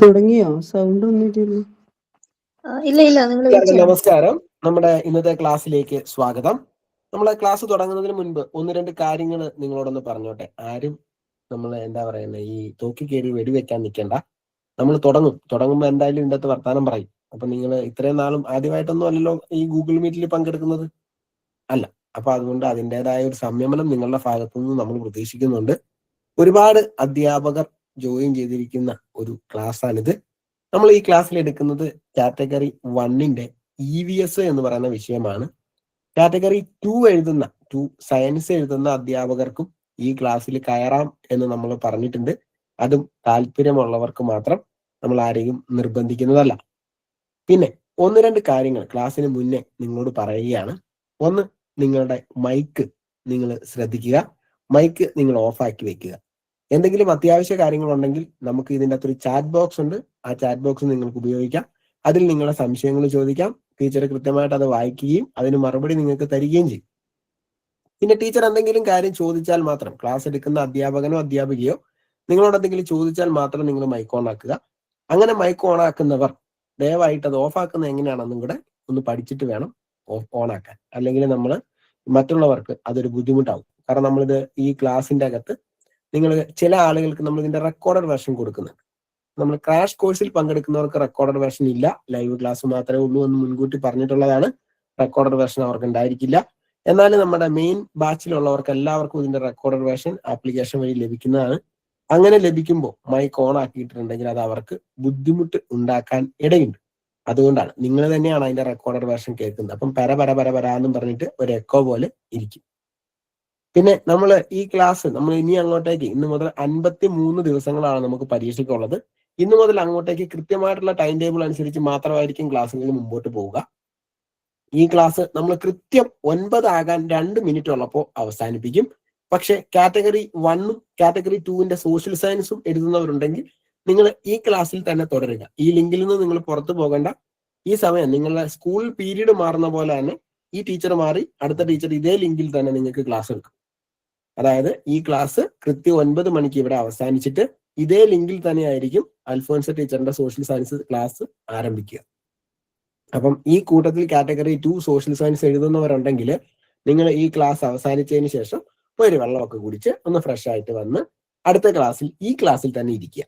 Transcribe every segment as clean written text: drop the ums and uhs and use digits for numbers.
തുടങ്ങിയോ? സൗണ്ട് ഒന്നുമില്ലല്ലോ. ഇല്ല നിങ്ങൾ നമസ്കാരം. നമ്മുടെ ഇന്നത്തെ ക്ലാസ്സിലേക്ക് സ്വാഗതം. നമ്മളെ ക്ലാസ് തുടങ്ങുന്നതിന് മുൻപ് ഒന്ന് രണ്ട് കാര്യങ്ങൾ നിങ്ങളോടൊന്ന് പറഞ്ഞോട്ടെ. ആരും നമ്മൾ എന്താ പറയുന്നത്, ഈ തോക്കി കയറി വെടിവെക്കാൻ നിൽക്കേണ്ട. നമ്മൾ തുടങ്ങുമ്പോൾ എന്തായാലും ഇതിൻ്റെ വർത്താനം പറയും. അപ്പൊ നിങ്ങൾ ഇത്രയും നാളും ആദ്യമായിട്ടൊന്നും അല്ലല്ലോ ഈ ഗൂഗിൾ മീറ്റിൽ പങ്കെടുക്കുന്നത്, അല്ല. അപ്പൊ അതുകൊണ്ട് അതിൻ്റെതായ ഒരു സംയമനം നിങ്ങളുടെ ഭാഗത്തു നിന്ന് നമ്മൾ പ്രതീക്ഷിക്കുന്നുണ്ട്. ഒരുപാട് അധ്യാപകർ ജോയിൻ ചെയ്തിരിക്കുന്ന ഒരു ക്ലാസ്സാണിത്. നമ്മൾ ഈ ക്ലാസ്സിൽ എടുക്കുന്നത് കാറ്റഗറി 1ന്റെ EVS എന്ന് പറയുന്ന വിഷയമാണ്. കാറ്റഗറി 2 സയൻസ് എഴുതുന്ന അധ്യാപകർക്കും ഈ ക്ലാസ്സിൽ കയറാം എന്ന് നമ്മൾ പറഞ്ഞിട്ടുണ്ട്. അതും താല്പര്യമുള്ളവർക്ക് മാത്രം, നമ്മൾ ആരെയും നിർബന്ധിക്കുന്നതല്ല. പിന്നെ ഒന്ന് രണ്ട് കാര്യങ്ങൾ ക്ലാസ്സിന് മുന്നേ നിങ്ങളോട് പറയുകയാണ്. ഒന്ന്, നിങ്ങളുടെ മൈക്ക് നിങ്ങൾ ശ്രദ്ധിക്കുക. മൈക്ക് നിങ്ങൾ ഓഫാക്കി വെക്കുക. എന്തെങ്കിലും അത്യാവശ്യ കാര്യങ്ങളുണ്ടെങ്കിൽ നമുക്ക് ഇതിൻ്റെ അകത്തൊരു ചാറ്റ് ബോക്സ് ഉണ്ട്. ആ ചാറ്റ് ബോക്സ് നിങ്ങൾക്ക് ഉപയോഗിക്കാം. അതിൽ നിങ്ങളുടെ സംശയങ്ങൾ ചോദിക്കാം. ടീച്ചർ കൃത്യമായിട്ട് അത് വായിക്കുകയും അതിന് മറുപടി നിങ്ങൾക്ക് തരികയും ചെയ്യും. പിന്നെ ടീച്ചർ എന്തെങ്കിലും കാര്യം ചോദിച്ചാൽ മാത്രം, ക്ലാസ് എടുക്കുന്ന അധ്യാപകനോ അധ്യാപികയോ നിങ്ങളോട് എന്തെങ്കിലും ചോദിച്ചാൽ മാത്രം നിങ്ങൾ മൈക്ക് ഓൺ ആക്കുക. അങ്ങനെ മൈക്ക് ഓൺ ആക്കുന്നവർ ദയവായിട്ട് അത് ഓഫാക്കുന്നത് എങ്ങനെയാണെന്നും കൂടെ ഒന്ന് പഠിച്ചിട്ട് വേണം ഓൺ ആക്കാൻ. അല്ലെങ്കിൽ നമ്മൾ മറ്റുള്ളവർക്ക് അതൊരു ബുദ്ധിമുട്ടാവും. കാരണം നമ്മളിത് ഈ ക്ലാസ്സിന്റെ അകത്ത് നിങ്ങൾ ചില ആളുകൾക്ക് നമ്മൾ ഇതിന്റെ റെക്കോർഡഡ് വേർഷൻ കൊടുക്കുന്നുണ്ട്. നമ്മൾ ക്രാഷ് കോഴ്സിൽ പങ്കെടുക്കുന്നവർക്ക് റെക്കോർഡഡ് വേർഷൻ ഇല്ല, ലൈവ് ക്ലാസ് മാത്രമേ ഉള്ളൂ എന്ന് മുൻകൂട്ടി പറഞ്ഞിട്ടുള്ളതാണ്. റെക്കോർഡഡ് വേർഷൻ അവർക്ക് ഉണ്ടായിരിക്കില്ല. എന്നാൽ നമ്മുടെ മെയിൻ ബാച്ചിലുള്ളവർക്ക് എല്ലാവർക്കും ഇതിന്റെ റെക്കോർഡഡ് വേർഷൻ ആപ്ലിക്കേഷൻ വഴി ലഭിക്കുന്നതാണ്. അങ്ങനെ ലഭിക്കുമ്പോൾ മൈക്ക് ഓൺ ആക്കിയിട്ടുണ്ടെങ്കിൽ അത് അവർക്ക് ബുദ്ധിമുട്ട് ഉണ്ടാക്കാൻ ഇടയുണ്ട്. അതുകൊണ്ടാണ് നിങ്ങൾ തന്നെയാണ് അതിന്റെ റെക്കോർഡഡ് വേർഷൻ കേൾക്കുന്നത്. അപ്പം പര പറഞ്ഞിട്ട് ഒരു എക്കോ പോലെ ഇരിക്കും. പിന്നെ നമ്മൾ ഈ ക്ലാസ് നമ്മൾ ഇനി അങ്ങോട്ടേക്ക് ഇന്ന് മുതൽ 53 ദിവസങ്ങളാണ് നമുക്ക് പരീക്ഷയ്ക്കുള്ളത്. ഇന്ന് മുതൽ അങ്ങോട്ടേക്ക് കൃത്യമായിട്ടുള്ള ടൈം ടേബിൾ അനുസരിച്ച് മാത്രമായിരിക്കും ക്ലാസ്സുകളിൽ മുമ്പോട്ട് പോവുക. ഈ ക്ലാസ് നമ്മൾ കൃത്യം 9 ആകാൻ 2 മിനിറ്റ് ഉള്ളപ്പോൾ അവസാനിപ്പിക്കും. പക്ഷെ കാറ്റഗറി 1ഉം കാറ്റഗറി 2ന്റെ സോഷ്യൽ സയൻസും എഴുതുന്നവരുണ്ടെങ്കിൽ നിങ്ങൾ ഈ ക്ലാസ്സിൽ തന്നെ തുടരുക. ഈ ലിങ്കിൽ നിന്ന് നിങ്ങൾ പുറത്തു പോകേണ്ട. ഈ സമയം നിങ്ങളുടെ സ്കൂൾ പീരീഡ് മാറുന്ന പോലെ തന്നെ ഈ ടീച്ചർ മാറി അടുത്ത ടീച്ചർ ഇതേ ലിങ്കിൽ തന്നെ നിങ്ങൾക്ക് ക്ലാസ് എടുക്കും. അതായത് ഈ ക്ലാസ് കൃത്യം 9 മണിക്ക് ഇവിടെ അവസാനിച്ചിട്ട് ഇതേ ലിങ്കിൽ തന്നെ ആയിരിക്കും അൽഫോൻസ ടീച്ചറിന്റെ സോഷ്യൽ സയൻസ് ക്ലാസ് ആരംഭിക്കുക. അപ്പം ഈ കൂട്ടത്തിൽ കാറ്റഗറി 2 സോഷ്യൽ സയൻസ് എഴുതുന്നവരുണ്ടെങ്കിൽ നിങ്ങൾ ഈ ക്ലാസ് അവസാനിച്ചതിന് ശേഷം ഒരു വെള്ളമൊക്കെ കുടിച്ച് ഒന്ന് ഫ്രഷ് ആയിട്ട് വന്ന് അടുത്ത ക്ലാസ്സിൽ ഈ ക്ലാസ്സിൽ തന്നെ ഇരിക്കുക.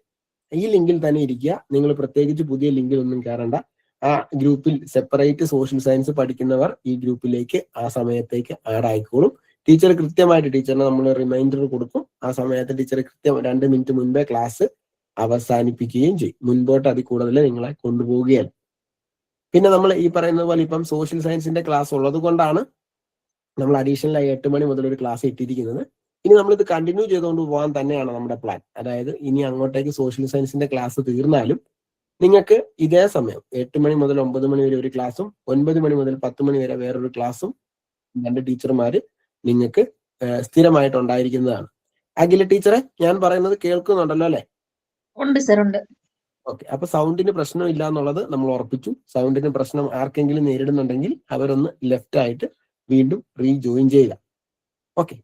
ഈ ലിങ്കിൽ തന്നെ ഇരിക്കുക. നിങ്ങൾ പ്രത്യേകിച്ച് പുതിയ ലിങ്കിൽ ഒന്നും കയറണ്ട. ആ ഗ്രൂപ്പിൽ സെപ്പറേറ്റ് സോഷ്യൽ സയൻസ് പഠിക്കുന്നവർ ഈ ഗ്രൂപ്പിലേക്ക് ആ സമയത്തേക്ക് ആഡ് ആയിക്കോളും. ടീച്ചർ കൃത്യമായിട്ട് ടീച്ചറിന് നമ്മൾ റിമൈൻഡർ കൊടുക്കും. ആ സമയത്ത് ടീച്ചർ കൃത്യം 2 മിനിറ്റ് മുൻപേ ക്ലാസ് അവസാനിപ്പിക്കുകയും ചെയ്യും. മുൻപോട്ട് അതിൽ കൂടുതൽ നിങ്ങളെ കൊണ്ടുപോവുകയാണ്. പിന്നെ നമ്മൾ ഈ പറയുന്നത് പോലെ ഇപ്പം സോഷ്യൽ സയൻസിന്റെ ക്ലാസ് ഉള്ളത് കൊണ്ടാണ് നമ്മൾ അഡീഷണലായി 8 മണി മുതൽ ഒരു ക്ലാസ് ഇട്ടിരിക്കുന്നത്. ഇനി നമ്മളിത് കണ്ടിന്യൂ ചെയ്തുകൊണ്ട് പോകാൻ തന്നെയാണ് നമ്മുടെ പ്ലാൻ. അതായത് ഇനി അങ്ങോട്ടേക്ക് സോഷ്യൽ സയൻസിന്റെ ക്ലാസ് തീർന്നാലും നിങ്ങൾക്ക് ഇതേ സമയം 8 മണി മുതൽ 9 മണി വരെ ഒരു ക്ലാസ്സും 9 മണി മുതൽ 10 മണി വരെ വേറൊരു ക്ലാസ്സും 2 ടീച്ചർമാര് നിങ്ങൾക്ക് സ്ഥിരമായിട്ട് ഉണ്ടായിരിക്കുന്നതാണ്. അഖില ടീച്ചറെ, ഞാൻ പറയുന്നത് കേൾക്കുന്നുണ്ടല്ലോ അല്ലെ? ഉണ്ട് സർ, ഉണ്ട്. ഓക്കെ. അപ്പൊ സൗണ്ടിന് പ്രശ്നമില്ല എന്നുള്ളത് നമ്മൾ ഉറപ്പിച്ചു. സൗണ്ടിന് പ്രശ്നം ആർക്കെങ്കിലും നേരിടുന്നുണ്ടെങ്കിൽ അവരൊന്ന് ലെഫ്റ്റ് ആയിട്ട് വീണ്ടും റീജോയിൻ ചെയ്യുക. ഓക്കെ.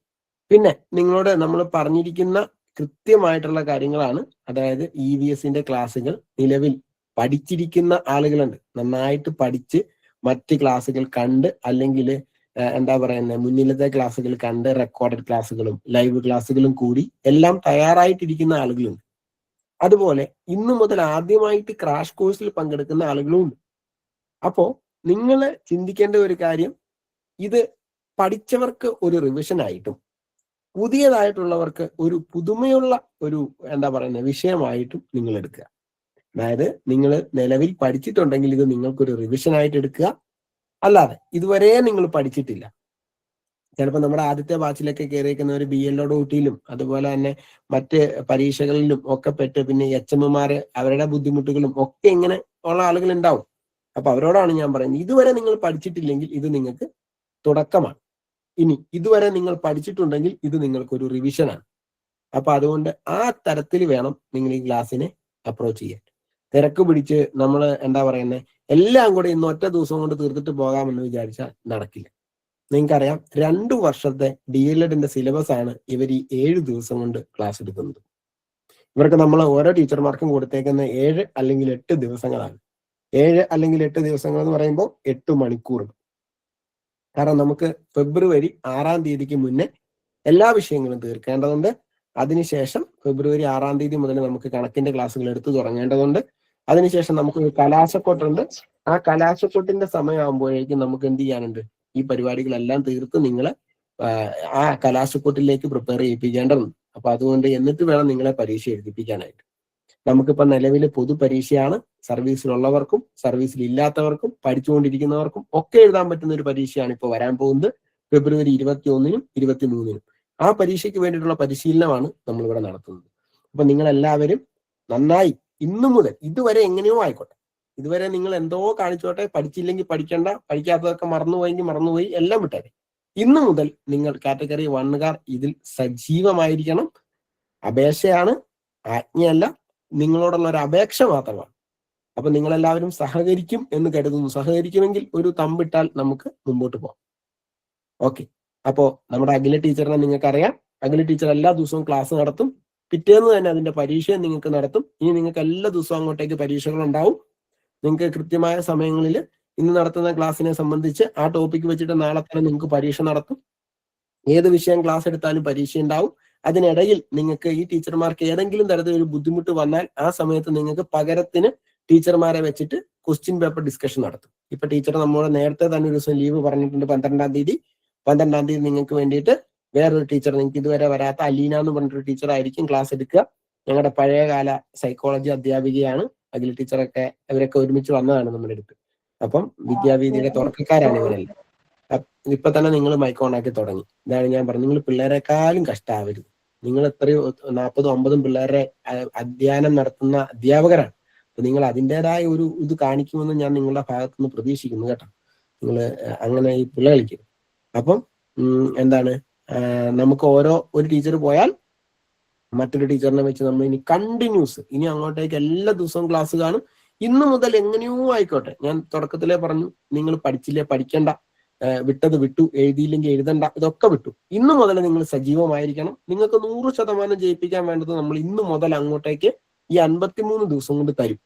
പിന്നെ നിങ്ങളോട് നമ്മൾ പറഞ്ഞിരിക്കുന്ന കൃത്യമായിട്ടുള്ള കാര്യങ്ങളാണ്. അതായത് EVSന്റെ ക്ലാസ്സുകൾ നിലവിൽ പഠിച്ചിരിക്കുന്ന ആളുകളുണ്ട്, നന്നായിട്ട് പഠിച്ച് മറ്റ് ക്ലാസ്സുകൾ കണ്ട് അല്ലെങ്കിൽ എന്താ പറയുന്നത് മുന്നിലത്തെ ക്ലാസ്സുകൾ കണ്ട് റെക്കോർഡഡ് ക്ലാസ്സുകളും ലൈവ് ക്ലാസ്സുകളും കൂടി എല്ലാം തയ്യാറായിട്ടിരിക്കുന്ന ആളുകളുണ്ട്. അതുപോലെ ഇന്നു മുതൽ ആദ്യമായിട്ട് ക്രാഷ് കോഴ്സിൽ പങ്കെടുക്കുന്ന ആളുകളും ഉണ്ട്. അപ്പോ നിങ്ങൾ ചിന്തിക്കേണ്ട ഒരു കാര്യം, ഇത് പഠിച്ചവർക്ക് ഒരു റിവിഷൻ ആയിട്ടും പുതിയതായിട്ടുള്ളവർക്ക് ഒരു പുതുമയുള്ള ഒരു എന്താ പറയുന്നത് വിഷയമായിട്ടും നിങ്ങൾ എടുക്കുക. അതായത് നിങ്ങൾ നിലവിൽ പഠിച്ചിട്ടുണ്ടെങ്കിൽ ഇത് നിങ്ങൾക്കൊരു റിവിഷൻ ആയിട്ട് എടുക്കുക. അല്ലാതെ ഇതുവരെ നിങ്ങൾ പഠിച്ചിട്ടില്ല, ചിലപ്പോൾ നമ്മുടെ ആദ്യത്തെ ബാച്ചിലൊക്കെ കയറിയിരിക്കുന്നവർ BLO ഡ്യൂട്ടിയിലും അതുപോലെ തന്നെ മറ്റ് പരീക്ഷകളിലും ഒക്കെ പെട്ട് പിന്നെ HMമാര് അവരുടെ ബുദ്ധിമുട്ടുകളും ഒക്കെ ഇങ്ങനെ ഉള്ള ആളുകൾ ഉണ്ടാവും. അപ്പൊ അവരോടാണ് ഞാൻ പറയുന്നത്, ഇതുവരെ നിങ്ങൾ പഠിച്ചിട്ടില്ലെങ്കിൽ ഇത് നിങ്ങൾക്ക് തുടക്കമാണ്. ഇനി ഇതുവരെ നിങ്ങൾ പഠിച്ചിട്ടുണ്ടെങ്കിൽ ഇത് നിങ്ങൾക്കൊരു റിവിഷനാണ്. അപ്പൊ അതുകൊണ്ട് ആ തരത്തിൽ വേണം നിങ്ങൾ ഈ ക്ലാസ്സിനെ അപ്രോച്ച് ചെയ്യാൻ. തിരക്ക് പിടിച്ച് നമ്മൾ എന്താ പറയുന്നത് എല്ലാം കൂടെ ഇന്ന് ഒറ്റ ദിവസം കൊണ്ട് തീർത്തിട്ട് പോകാമെന്ന് വിചാരിച്ചാൽ നടക്കില്ല. നിങ്ങൾക്കറിയാം 2 വർഷത്തെ DLEDന്റെ സിലബസ് ആണ് ഇവർ ഈ 7 ദിവസം കൊണ്ട് ക്ലാസ് എടുക്കുന്നത്. ഇവർക്ക് നമ്മൾ ഓരോ ടീച്ചർമാർക്കും കൊടുത്തേക്കുന്ന 7 അല്ലെങ്കിൽ 8 ദിവസങ്ങളാണ്. 7 അല്ലെങ്കിൽ 8 ദിവസങ്ങൾ എന്ന് പറയുമ്പോൾ 8 മണിക്കൂർ. കാരണം നമുക്ക് ഫെബ്രുവരി 6-ാം തീയതിക്ക് മുന്നേ എല്ലാ വിഷയങ്ങളും തീർക്കേണ്ടതുണ്ട്. അതിനുശേഷം ഫെബ്രുവരി 6-ാം തീയതി മുതൽ നമുക്ക് കണക്കിന്റെ ക്ലാസ്സുകൾ എടുത്തു തുടങ്ങേണ്ടതുണ്ട്. അതിനുശേഷം നമുക്ക് ഒരു കലാശക്കൊട്ടുണ്ട്. ആ കലാശക്കൊട്ടിന്റെ സമയമാകുമ്പോഴേക്കും നമുക്ക് എന്ത് ചെയ്യാനുണ്ട്? ഈ പരിപാടികളെല്ലാം തീർത്ത് നിങ്ങളെ ആ കലാശക്കൊട്ടിലേക്ക് പ്രിപ്പയർ ചെയ്യിപ്പിക്കേണ്ടതുണ്ട്. അപ്പൊ അതുകൊണ്ട് എന്നിട്ട് വേണം നിങ്ങളെ പരീക്ഷ എഴുതിപ്പിക്കാനായിട്ട്. നമുക്കിപ്പോ നിലവിൽ പൊതുപരീക്ഷയാണ്. സർവീസിലുള്ളവർക്കും സർവീസിലില്ലാത്തവർക്കും പഠിച്ചുകൊണ്ടിരിക്കുന്നവർക്കും ഒക്കെ എഴുതാൻ പറ്റുന്ന ഒരു പരീക്ഷയാണ് ഇപ്പോൾ വരാൻ പോകുന്നത് ഫെബ്രുവരി 21-നും 23-നും. ആ പരീക്ഷയ്ക്ക് വേണ്ടിയിട്ടുള്ള പരിശീലനമാണ് നമ്മളിവിടെ നടത്തുന്നത്. അപ്പൊ നിങ്ങൾ എല്ലാവരും നന്നായി ഇന്നു മുതൽ, ഇതുവരെ എങ്ങനെയോ ആയിക്കോട്ടെ, ഇതുവരെ നിങ്ങൾ എന്തോ കാണിച്ചോട്ടെ, പഠിച്ചില്ലെങ്കിൽ പഠിക്കണ്ട, പഠിക്കാത്തതൊക്കെ മറന്നുപോയെങ്കിൽ മറന്നുപോയി, എല്ലാം വിട്ടേരെ. ഇന്നു മുതൽ നിങ്ങൾ കാറ്റഗറി 1-കാർ ഇതിൽ സജീവമായിരിക്കണം. അപേക്ഷയാണ്, ആജ്ഞയല്ല, നിങ്ങളോടുള്ള ഒരു അപേക്ഷ മാത്രമാണ്. അപ്പൊ നിങ്ങളെല്ലാവരും സഹകരിക്കും എന്ന് കരുതുന്നു. സഹകരിക്കുമെങ്കിൽ ഒരു തമ്പിട്ടാൽ നമുക്ക് മുമ്പോട്ട് പോകാം. ഓക്കെ. അപ്പോ നമ്മുടെ അഖില ടീച്ചറിനെ നിങ്ങൾക്കറിയാം. അഖില ടീച്ചർ എല്ലാ ദിവസവും ക്ലാസ് നടത്തും. പിറ്റേന്ന് തന്നെ അതിന്റെ പരീക്ഷ നിങ്ങൾക്ക് നടത്തും. ഇനി നിങ്ങൾക്ക് എല്ലാ ദിവസവും അങ്ങോട്ടേക്ക് പരീക്ഷകൾ ഉണ്ടാവും. നിങ്ങൾക്ക് കൃത്യമായ സമയങ്ങളിൽ ഇന്ന് നടത്തുന്ന ക്ലാസ്സിനെ സംബന്ധിച്ച് ആ ടോപ്പിക് വെച്ചിട്ട് നാളെ തന്നെ നിങ്ങൾക്ക് പരീക്ഷ നടത്തും. ഏത് വിഷയം ക്ലാസ് എടുത്താലും പരീക്ഷ ഉണ്ടാവും. അതിനിടയിൽ നിങ്ങൾക്ക് ഈ ടീച്ചർമാർക്ക് ഏതെങ്കിലും തരത്തിൽ ഒരു ബുദ്ധിമുട്ട് വന്നാൽ ആ സമയത്ത് നിങ്ങൾക്ക് പകരത്തിന് ടീച്ചർമാരെ വെച്ചിട്ട് ക്വസ്റ്റ്യൻ പേപ്പർ ഡിസ്കഷൻ നടത്തും. ഇപ്പൊ ടീച്ചർ നമ്മളോട് നേരത്തെ തന്നെ ഒരു ദിവസം ലീവ് പറഞ്ഞിട്ടുണ്ട്. 12-ാം തീയതി നിങ്ങൾക്ക് വേണ്ടിയിട്ട് വേറൊരു ടീച്ചർ, നിങ്ങൾക്ക് ഇതുവരെ വരാത്ത അലീന എന്ന് പറഞ്ഞിട്ടൊരു ടീച്ചർ ആയിരിക്കും ക്ലാസ് എടുക്കുക. ഞങ്ങളുടെ പഴയകാല സൈക്കോളജി അധ്യാപികയാണ്. അഖില ടീച്ചറൊക്കെ ഇവരൊക്കെ ഒരുമിച്ച് വന്നതാണ് നമ്മുടെ അടുത്ത്. അപ്പം വിദ്യാവീതിയുടെ തുടക്കക്കാരാണ് ഇവരെല്ലാം. ഇപ്പൊ തന്നെ നിങ്ങൾ മൈക്ക് ഓൺ ആക്കി തുടങ്ങി. ഇതാണ് ഞാൻ പറഞ്ഞത്, നിങ്ങൾ പിള്ളേരെക്കാളും കഷ്ടമാവരുത്. നിങ്ങൾ എത്രയോ 40-50 പിള്ളേരെ അധ്യയനം നടത്തുന്ന അധ്യാപകരാണ്. അപ്പൊ നിങ്ങൾ അതിൻ്റെതായ ഒരു ഇത് കാണിക്കുമെന്ന് ഞാൻ നിങ്ങളുടെ ഭാഗത്തുനിന്ന് പ്രതീക്ഷിക്കുന്നു കേട്ടോ. നിങ്ങൾ അങ്ങനെ ഈ പിള്ള കളിക്കരുത്. അപ്പം എന്താണ്, നമുക്ക് ഒരു ടീച്ചർ പോയാൽ മറ്റൊരു ടീച്ചറിനെ വെച്ച് നമ്മൾ ഇനി കണ്ടിന്യൂസ്, ഇനി അങ്ങോട്ടേക്ക് എല്ലാ ദിവസവും ക്ലാസ് കാണും. ഇന്നു മുതൽ എങ്ങനെയോ ആയിക്കോട്ടെ, ഞാൻ തുടക്കത്തിലേ പറഞ്ഞു, നിങ്ങൾ പഠിച്ചില്ലേ പഠിക്കണ്ട, വിട്ടത് വിട്ടു, എഴുതിയില്ലെങ്കിൽ എഴുതണ്ട, ഇതൊക്കെ വിട്ടു. ഇന്നു മുതൽ നിങ്ങൾ സജീവമായിരിക്കണം. നിങ്ങൾക്ക് 100% ജയിപ്പിക്കാൻ വേണ്ടത് നമ്മൾ ഇന്നു മുതൽ അങ്ങോട്ടേക്ക് ഈ 53 ദിവസം കൊണ്ട് തരും.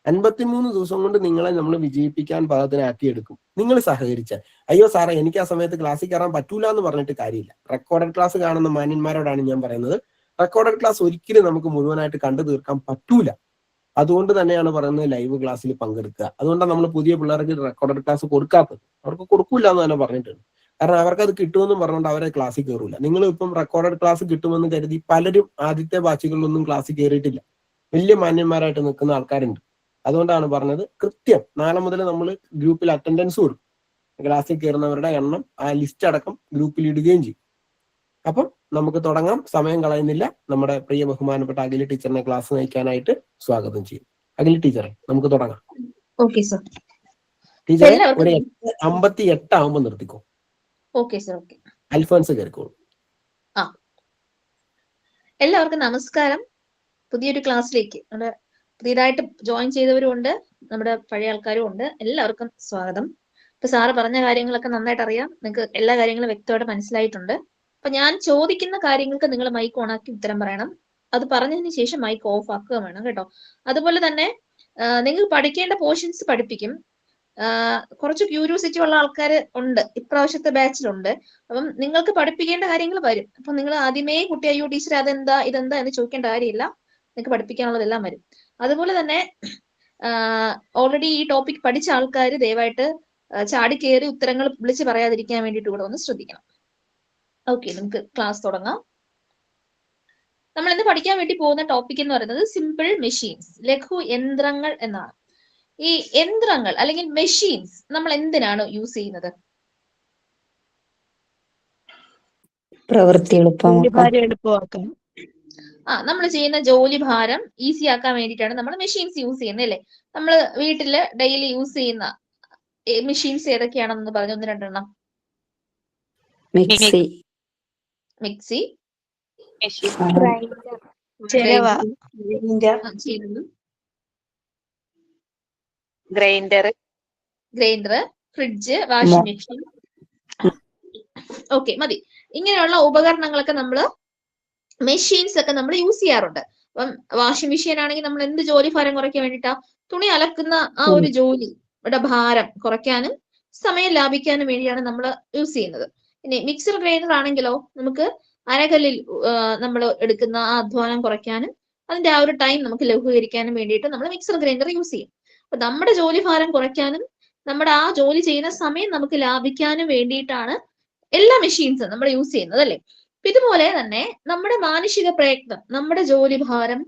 53 ദിവസം കൊണ്ട് നിങ്ങളെ നമ്മൾ വിജയിപ്പിക്കാൻ പാകത്തിനാക്കിയെടുക്കും. നിങ്ങൾ സഹകരിച്ചാൽ. അയ്യോ സാറേ എനിക്ക് ആ സമയത്ത് ക്ലാസ്സിൽ കയറാൻ പറ്റൂല എന്ന് പറഞ്ഞിട്ട് കാര്യമില്ല. റെക്കോർഡഡ് ക്ലാസ് കാണുന്ന മാന്യന്മാരോടാണ് ഞാൻ പറയുന്നത്, റെക്കോർഡഡ് ക്ലാസ് ഒരിക്കലും നമുക്ക് മുഴുവനായിട്ട് കണ്ടു തീർക്കാൻ പറ്റൂല. അതുകൊണ്ട് തന്നെയാണ് പറയുന്നത് ലൈവ് ക്ലാസ്സിൽ പങ്കെടുക്കുക. അതുകൊണ്ടാണ് നമ്മൾ പുതിയ പിള്ളേർക്ക് റെക്കോർഡഡ് ക്ലാസ് കൊടുക്കാത്തത്. അവർക്ക് കൊടുക്കൂല എന്ന് തന്നെ പറഞ്ഞിട്ടുണ്ട്. കാരണം അവർക്ക് അത് കിട്ടുമെന്നും പറഞ്ഞുകൊണ്ട് അവരെ ക്ലാസ്സിൽ കയറൂല. നിങ്ങൾ ഇപ്പം റെക്കോർഡഡ് ക്ലാസ് കിട്ടുമെന്ന് കരുതി പലരും ആദ്യത്തെ ബാച്ചുകളിലൊന്നും ക്ലാസ്സിൽ കയറിയിട്ടില്ല. വലിയ മാന്യന്മാരായിട്ട് നിൽക്കുന്ന ആൾക്കാരുണ്ട്. അതുകൊണ്ടാണ് പറഞ്ഞത്, കൃത്യം നാളെ മുതൽ നമ്മൾ ഗ്രൂപ്പിൽ അറ്റൻഡൻസ് കൊടുക്കും. ക്ലാസ്സിൽ കയറുന്നവരുടെ എണ്ണം ആ ലിസ്റ്റ് അടക്കം ഗ്രൂപ്പിൽ ഇടുകയും ചെയ്യും. അപ്പം നമുക്ക് തുടങ്ങാം. സമയം കളയുന്നില്ല. നമ്മുടെ പ്രിയ ബഹുമാനപ്പെട്ട അഖില ടീച്ചറിനെ ക്ലാസ് നയിക്കാനായിട്ട് സ്വാഗതം ചെയ്യും. അഖില ടീച്ചറെ, നമുക്ക് തുടങ്ങാം. Okay sir. ടീച്ചറെ ഒരു 58 ആവുമ്പോൾ നിർത്തിക്കോ. Okay sir. ഓക്കെ. അൽഫോൻസ് കയറിക്കോളൂ. എല്ലാവർക്കും നമസ്കാരം. പുതിയൊരു ക്ലാസ്സിലേക്ക് നമ്മുടെ പുതിയതായിട്ട് ജോയിൻ ചെയ്തവരും ഉണ്ട്, നമ്മുടെ പഴയ ആൾക്കാരും ഉണ്ട്. എല്ലാവർക്കും സ്വാഗതം. ഇപ്പൊ സാറ് പറഞ്ഞ കാര്യങ്ങളൊക്കെ നന്നായിട്ട് അറിയാം. നിങ്ങൾക്ക് എല്ലാ കാര്യങ്ങളും വ്യക്തമായിട്ട് മനസ്സിലായിട്ടുണ്ട്. അപ്പൊ ഞാൻ ചോദിക്കുന്ന കാര്യങ്ങൾക്ക് നിങ്ങൾ മൈക്ക് ഓൺ ആക്കി ഉത്തരം പറയണം. അത് പറഞ്ഞതിന് ശേഷം മൈക്ക് ഓഫ് ആക്കുക വേണം കേട്ടോ. അതുപോലെ തന്നെ നിങ്ങൾ പഠിക്കേണ്ട പോർഷൻസ് പഠിപ്പിക്കും. കുറച്ച് ക്യൂരിയോസിറ്റി ഉള്ള ആൾക്കാർ ഉണ്ട് ഇപ്രാവശ്യത്തെ ബാച്ചിലുണ്ട്. അപ്പം നിങ്ങൾക്ക് പഠിപ്പിക്കേണ്ട കാര്യങ്ങൾ വരും. അപ്പൊ നിങ്ങൾ ആദ്യമേ കുട്ടി അയ്യോ ടീച്ചർ അതെന്താ ഇതെന്താ എന്ന് ചോദിക്കേണ്ട കാര്യമില്ല. നിങ്ങൾക്ക് പഠിപ്പിക്കാനുള്ളതെല്ലാം വരും. അതുപോലെ തന്നെ ഓൾറെഡി ഈ ടോപ്പിക് പഠിച്ച ആൾക്കാർ ദയവായിട്ട് ചാടി കയറി ഉത്തരങ്ങൾ വിളിച്ച് പറയാതിരിക്കാൻ വേണ്ടിയിട്ട് കൂടെ ഒന്ന് ശ്രദ്ധിക്കണം. ഓക്കെ, നമുക്ക് ക്ലാസ് തുടങ്ങാം. നമ്മൾ ഇന്ന് പഠിക്കാൻ വേണ്ടി പോകുന്ന ടോപ്പിക് എന്ന് പറയുന്നത് സിമ്പിൾ മെഷീൻസ്, ലഘു യന്ത്രങ്ങൾ എന്നാണ്. ഈ യന്ത്രങ്ങൾ അല്ലെങ്കിൽ മെഷീൻസ് നമ്മൾ എന്തിനാണ് യൂസ് ചെയ്യുന്നത്? പ്രവൃത്തി എളുപ്പമാക്കാൻ. നമ്മൾ ചെയ്യുന്ന ജോലി ഭാരം ഈസി ആക്കാൻ വേണ്ടിയിട്ടാണ് നമ്മൾ മെഷീൻസ് യൂസ് ചെയ്യുന്നത് അല്ലേ? നമ്മൾ വീട്ടില് ഡെയിലി യൂസ് ചെയ്യുന്ന മെഷീൻസ് ഏതൊക്കെയാണെന്ന് പറഞ്ഞു ഒന്ന് രണ്ടെണ്ണം. Mixie, grinder, fridge, washing machine. Okay, മതി. ഇങ്ങനെയുള്ള ഉപകരണങ്ങളൊക്കെ നമ്മള് മെഷീൻസ് ഒക്കെ നമ്മൾ യൂസ് ചെയ്യാറുണ്ട്. ഇപ്പം വാഷിംഗ് മെഷീൻ ആണെങ്കിൽ നമ്മൾ എന്ത് ജോലി ഭാരം കുറയ്ക്കാൻ വേണ്ടിയിട്ടാ? തുണി അലക്കുന്ന ആ ഒരു ജോലിയുടെ ഭാരം കുറയ്ക്കാനും സമയം ലാഭിക്കാനും വേണ്ടിയാണ് നമ്മൾ യൂസ് ചെയ്യുന്നത്. ഇനി മിക്സർ ഗ്രൈൻഡർ ആണെങ്കിലോ നമുക്ക് അരകല്ലിൽ നമ്മൾ എടുക്കുന്ന ആ അധ്വാനം കുറയ്ക്കാനും അതിന്റെ ആ ഒരു ടൈം നമുക്ക് ലഘൂകരിക്കാനും വേണ്ടിയിട്ട് നമ്മൾ മിക്സർ ഗ്രൈൻഡർ യൂസ് ചെയ്യും. അപ്പൊ നമ്മുടെ ജോലി ഭാരം കുറയ്ക്കാനും നമ്മുടെ ആ ജോലി ചെയ്യുന്ന സമയം നമുക്ക് ലാഭിക്കാനും വേണ്ടിയിട്ടാണ് എല്ലാ മെഷീൻസും നമ്മൾ യൂസ് ചെയ്യുന്നത്, അല്ലെ? ഇതുപോലെ തന്നെ നമ്മുടെ മാനുഷിക പ്രയത്നം, നമ്മുടെ ജോലി ഭാരം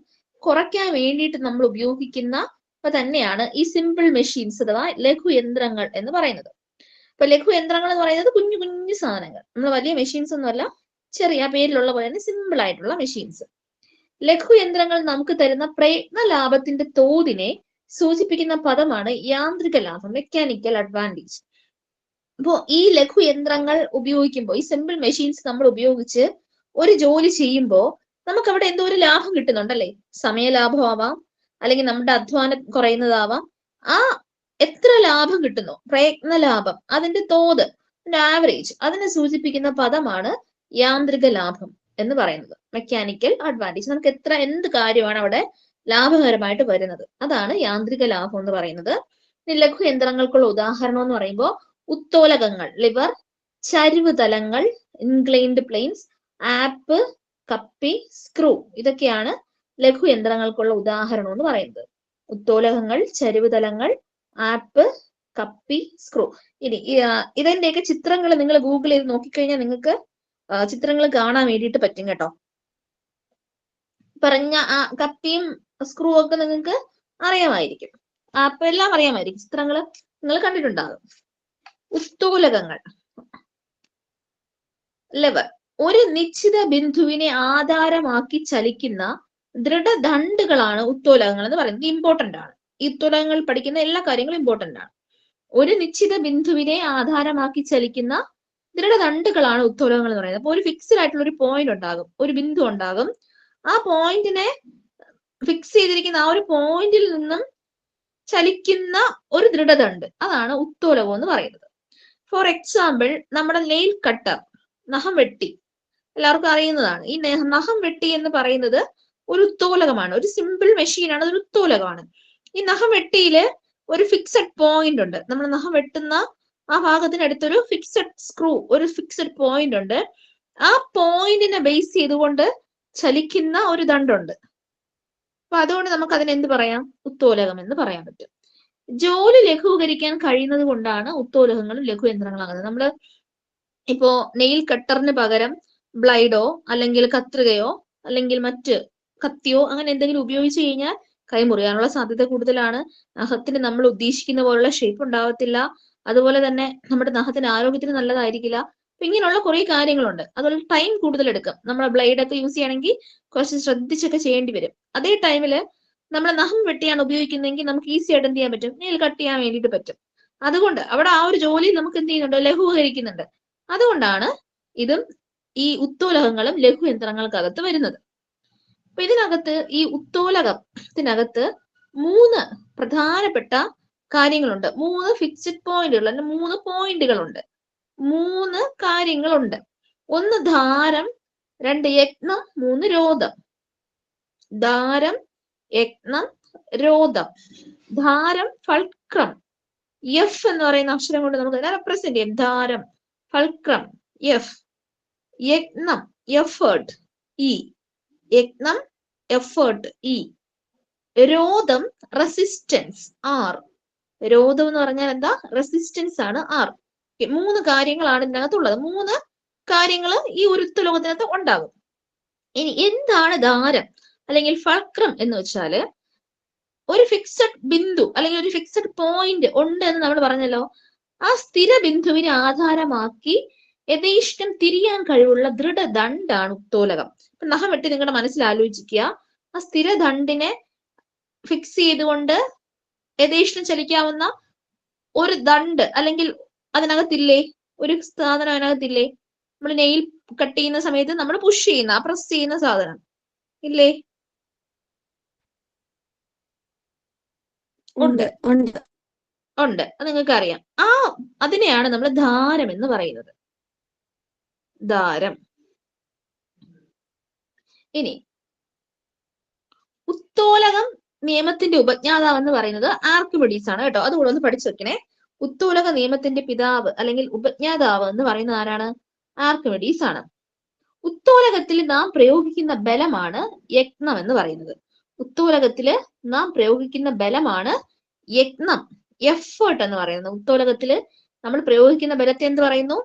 കുറയ്ക്കാൻ വേണ്ടിയിട്ട് നമ്മൾ ഉപയോഗിക്കുന്ന തന്നെയാണ് ഈ സിമ്പിൾ മെഷീൻസ് അഥവാ ലഘുയന്ത്രങ്ങൾ എന്ന് പറയുന്നത്. അപ്പൊ ലഘുയന്ത്രങ്ങൾ എന്ന് പറയുന്നത് കുഞ്ഞു കുഞ്ഞു സാധനങ്ങൾ, നമ്മൾ വലിയ മെഷീൻസ് ഒന്നുമല്ല, ചെറിയ പേരിലുള്ള പോലെ തന്നെ സിമ്പിൾ ആയിട്ടുള്ള മെഷീൻസ്. ലഘുയന്ത്രങ്ങൾ നമുക്ക് തരുന്ന പ്രയത്ന ലാഭത്തിന്റെ തോതിനെ സൂചിപ്പിക്കുന്ന പദമാണ് യാന്ത്രിക ലാഭം, മെക്കാനിക്കൽ അഡ്വാൻറ്റേജ്. അപ്പോ ഈ ലഘുയന്ത്രങ്ങൾ ഉപയോഗിക്കുമ്പോൾ, ഈ സിമ്പിൾ മെഷീൻസ് നമ്മൾ ഉപയോഗിച്ച് ഒരു ജോലി ചെയ്യുമ്പോൾ നമുക്ക് അവിടെ എന്തോ ഒരു ലാഭം കിട്ടുന്നുണ്ടല്ലേ? സമയലാഭമാവാം, അല്ലെങ്കിൽ നമ്മുടെ അധ്വാനം കുറയുന്നതാവാം. ആ എത്ര ലാഭം കിട്ടുന്നു, പ്രയത്ന ലാഭം, അതിന്റെ തോത്, ആവറേജ്, അതിനെ സൂചിപ്പിക്കുന്ന പദമാണ് യാന്ത്രിക ലാഭം എന്ന് പറയുന്നത്, മെക്കാനിക്കൽ അഡ്വാൻറ്റേജ്. നമുക്ക് എന്ത് കാര്യമാണ് അവിടെ ലാഭകരമായിട്ട് വരുന്നത്, അതാണ് യാന്ത്രിക ലാഭം എന്ന് പറയുന്നത്. ലഘു യന്ത്രങ്ങൾക്കുള്ള ഉദാഹരണം എന്ന് പറയുമ്പോൾ ഉത്തോലകങ്ങൾ, ലിവർ, ചരിവ് തലങ്ങൾ, ഇൻക്ലൈൻഡ് പ്ലെയിൻസ്, ആപ്പ്, കപ്പി, സ്ക്രൂ, ഇതൊക്കെയാണ് ലഘു യന്ത്രങ്ങൾക്കുള്ള ഉദാഹരണം എന്ന് പറയുന്നത്. ഉത്തോലകങ്ങൾ, ചരിവ് തലങ്ങൾ, ആപ്പ്, കപ്പി, സ്ക്രൂ. ഇനി ഇതിന്റെയൊക്കെ ചിത്രങ്ങൾ നിങ്ങൾ ഗൂഗിൾ ചെയ്ത് നോക്കിക്കഴിഞ്ഞാൽ നിങ്ങൾക്ക് ചിത്രങ്ങൾ കാണാൻ വേണ്ടിയിട്ട് പറ്റും കേട്ടോ. പറഞ്ഞ ആ കപ്പിയും സ്ക്രൂ ഒക്കെ നിങ്ങൾക്ക് അറിയാമായിരിക്കും, ആപ്പ് എല്ലാം അറിയാമായിരിക്കും, ചിത്രങ്ങൾ നിങ്ങൾ കണ്ടിട്ടുണ്ടാകും. ഉത്തോലകങ്ങൾ, ലെവർ, ഒരു നിശ്ചിത ബിന്ദുവിനെ ആധാരമാക്കി ചലിക്കുന്ന ദൃഢദണ്ഡുകളാണ് ഉത്തോലകങ്ങൾ എന്ന് പറയുന്നത്. ഇമ്പോർട്ടന്റ് ആണ്, ഈ ഉത്തോലകങ്ങൾ പഠിക്കുന്ന എല്ലാ കാര്യങ്ങളും ഇമ്പോർട്ടന്റ് ആണ്. ഒരു നിശ്ചിത ബിന്ദുവിനെ ആധാരമാക്കി ചലിക്കുന്ന ദൃഢദണ്ഡുകളാണ് ഉത്തോലകങ്ങൾ എന്ന് പറയുന്നത്. അപ്പൊ ഒരു ഫിക്സ്ഡ് ആയിട്ടുള്ള ഒരു പോയിന്റ് ഉണ്ടാകും, ഒരു ബിന്ദു ഉണ്ടാകും. ആ പോയിന്റിനെ ഫിക്സ് ചെയ്തിരിക്കുന്ന ആ ഒരു പോയിന്റിൽ നിന്നും ചലിക്കുന്ന ഒരു ദൃഢദണ്ഡ്, അതാണ് ഉത്തോലകം എന്ന് പറയുന്നത്. ഫോർ എക്സാമ്പിൾ, നമ്മുടെ നെയിൽ കട്ടർ, നഖം വെട്ടി, എല്ലാവർക്കും അറിയുന്നതാണ്. ഈ നഖം വെട്ടി എന്ന് പറയുന്നത് ഒരു ഉത്തോലകമാണ്, ഒരു സിമ്പിൾ മെഷീനാണ്, അതൊരു ഉത്തോലകമാണ്. ഈ നഖം വെട്ടിയില് ഒരു ഫിക്സഡ് പോയിന്റ് ഉണ്ട്, നമ്മൾ നഖം വെട്ടുന്ന ആ ഭാഗത്തിനടുത്തൊരു ഫിക്സഡ് സ്ക്രൂ, ഒരു ഫിക്സഡ് പോയിന്റ് ഉണ്ട്. ആ പോയിന്റിനെ ബേസ് ചെയ്തുകൊണ്ട് ചലിക്കുന്ന ഒരു ദണ്ഡുണ്ട്. അപ്പൊ അതുകൊണ്ട് നമുക്ക് അതിനെ എന്ത് പറയാം? ഉത്തോലകം എന്ന് പറയാൻ പറ്റും. ജോലി ലഘൂകരിക്കാൻ കഴിയുന്നത് കൊണ്ടാണ് ഉത്തോലകങ്ങളും ലഘുയന്ത്രങ്ങളാകുന്നത്. നമ്മള് ഇപ്പോ നെയിൽ കട്ടറിന് പകരം ബ്ലൈഡോ അല്ലെങ്കിൽ കത്രികയോ അല്ലെങ്കിൽ മറ്റ് കത്തിയോ അങ്ങനെ എന്തെങ്കിലും ഉപയോഗിച്ച് കഴിഞ്ഞാൽ കൈ മുറിയാനുള്ള സാധ്യത കൂടുതലാണ്. നഖത്തിന് നമ്മൾ ഉദ്ദേശിക്കുന്ന പോലുള്ള ഷേപ്പ് ഉണ്ടാവത്തില്ല. അതുപോലെ തന്നെ നമ്മുടെ നഖത്തിന് ആരോഗ്യത്തിന് നല്ലതായിരിക്കില്ല. അപ്പൊ ഇങ്ങനെയുള്ള കുറെ കാര്യങ്ങളുണ്ട്. അതുപോലെ ടൈം കൂടുതൽ എടുക്കും. നമ്മൾ ബ്ലേഡ് ഒക്കെ യൂസ് ചെയ്യണമെങ്കിൽ കുറച്ച് ശ്രദ്ധിച്ചൊക്കെ ചെയ്യേണ്ടി വരും. അതേ ടൈമില് നമ്മൾ നഖം വെട്ടിയാണ് ഉപയോഗിക്കുന്നതെങ്കിൽ നമുക്ക് ഈസി ആയിട്ട് എന്ത് ചെയ്യാൻ പറ്റും? നെയിൽ കട്ട് ചെയ്യാൻ വേണ്ടിയിട്ട് പറ്റും. അതുകൊണ്ട് അവിടെ ആ ഒരു ജോലി നമുക്ക് എന്ത് ചെയ്യുന്നുണ്ട്? ലഘൂകരിക്കുന്നുണ്ട്. അതുകൊണ്ടാണ് ഇതും ഈ ഉത്തോലകങ്ങളും ലഘുയന്ത്രങ്ങൾക്കകത്ത് വരുന്നത്. അപ്പൊ ഇതിനകത്ത് ഈ ഉത്തോലകത്തിനകത്ത് 3 പ്രധാനപ്പെട്ട കാര്യങ്ങളുണ്ട്. 3 ഫിക്സഡ് പോയിന്റുകൾ, 3 പോയിന്റുകളുണ്ട്, 3 കാര്യങ്ങളുണ്ട്. 1 ധാരം, 2 യത്നം, 3 രോധം. ധാരം, യത്നം, രോധം. ധാരം ഫൾക്രം, എഫ് എന്ന് പറയുന്ന അക്ഷരം കൊണ്ട് നമുക്ക് റെപ്രസെന്റ് ചെയ്യാം. ധാരം, ഫൾക്രം, എഫ്. യത്നം, എഫേർട്ട്, ഇ. യത്നം, എഫേർട്ട്, ഇ. രോധം, റെസിസ്റ്റൻസ്, ആർ. രോധം എന്ന് പറഞ്ഞാൽ എന്താ? റെസിസ്റ്റൻസ് ആണ്, ആർ. 3 കാര്യങ്ങളാണ് ഇതിനകത്തുള്ളത്. 3 കാര്യങ്ങൾ ഈ ഒരു ഉത്തോലകത്തിനകത്ത് ഉണ്ടാകും. ഇനി എന്താണ് ധാരം അല്ലെങ്കിൽ ഫൾക്രം എന്ന് വെച്ചാല്, ഒരു ഫിക്സഡ് ബിന്ദു അല്ലെങ്കിൽ ഒരു ഫിക്സഡ് പോയിന്റ് ഉണ്ട് എന്ന് നമ്മൾ പറഞ്ഞല്ലോ. ആ സ്ഥിര ബിന്ദുവിനെ ആധാരമാക്കി യഥേഷ്ടം തിരിയാൻ കഴിവുള്ള ദൃഢദണ്ഡാണ് ഉത്തോലകം. ഇപ്പൊ നഖം വെട്ടി നിങ്ങളുടെ മനസ്സിൽ ആലോചിക്കുക. ആ സ്ഥിര ദണ്ഡിനെ ഫിക്സ് ചെയ്തുകൊണ്ട് യഥേഷ്ടം ചലിക്കാവുന്ന ഒരു ദണ്ഡ് അല്ലെങ്കിൽ അതിനകത്തില്ലേ, ഒരു സാധനം അതിനകത്തില്ലേ? നമ്മൾ നെയിൽ കട്ട് ചെയ്യുന്ന സമയത്ത് നമ്മൾ പുഷ് ചെയ്യുന്ന, പ്രസ് ചെയ്യുന്ന സാധനം ഇല്ലേ? ഉണ്ട്, ഉണ്ട്. അത് നിങ്ങൾക്ക് അറിയാം. അതിനെയാണ് നമ്മൾ ധാരം എന്ന് പറയുന്നത്. ധാരം. ഇനി ഉത്തോലകം നിയമത്തിന്റെ ഉപജ്ഞാതാവ് എന്ന് പറയുന്നത് ആർക്കിമിഡീസ് ആണ് കേട്ടോ. അതുകൂടെ ഒന്ന് പഠിച്ചു വെക്കണേ. ഉത്തോലക നിയമത്തിന്റെ പിതാവ് അല്ലെങ്കിൽ ഉപജ്ഞാതാവ് എന്ന് പറയുന്നത് ആരാണ്? ആർക്കിമിഡീസ് ആണ്. ഉത്തോലകത്തിൽ നാം പ്രയോഗിക്കുന്ന ബലമാണ് യജ്ഞം എന്ന് പറയുന്നത്. ഉത്തോലകത്തില് നാം പ്രയോഗിക്കുന്ന ബലമാണ് യജ്ഞം, എഫേർട്ട് എന്ന് പറയുന്നത്. ഉത്തോലകത്തില് നമ്മൾ പ്രയോഗിക്കുന്ന ബലത്തെ എന്ത് പറയുന്നു?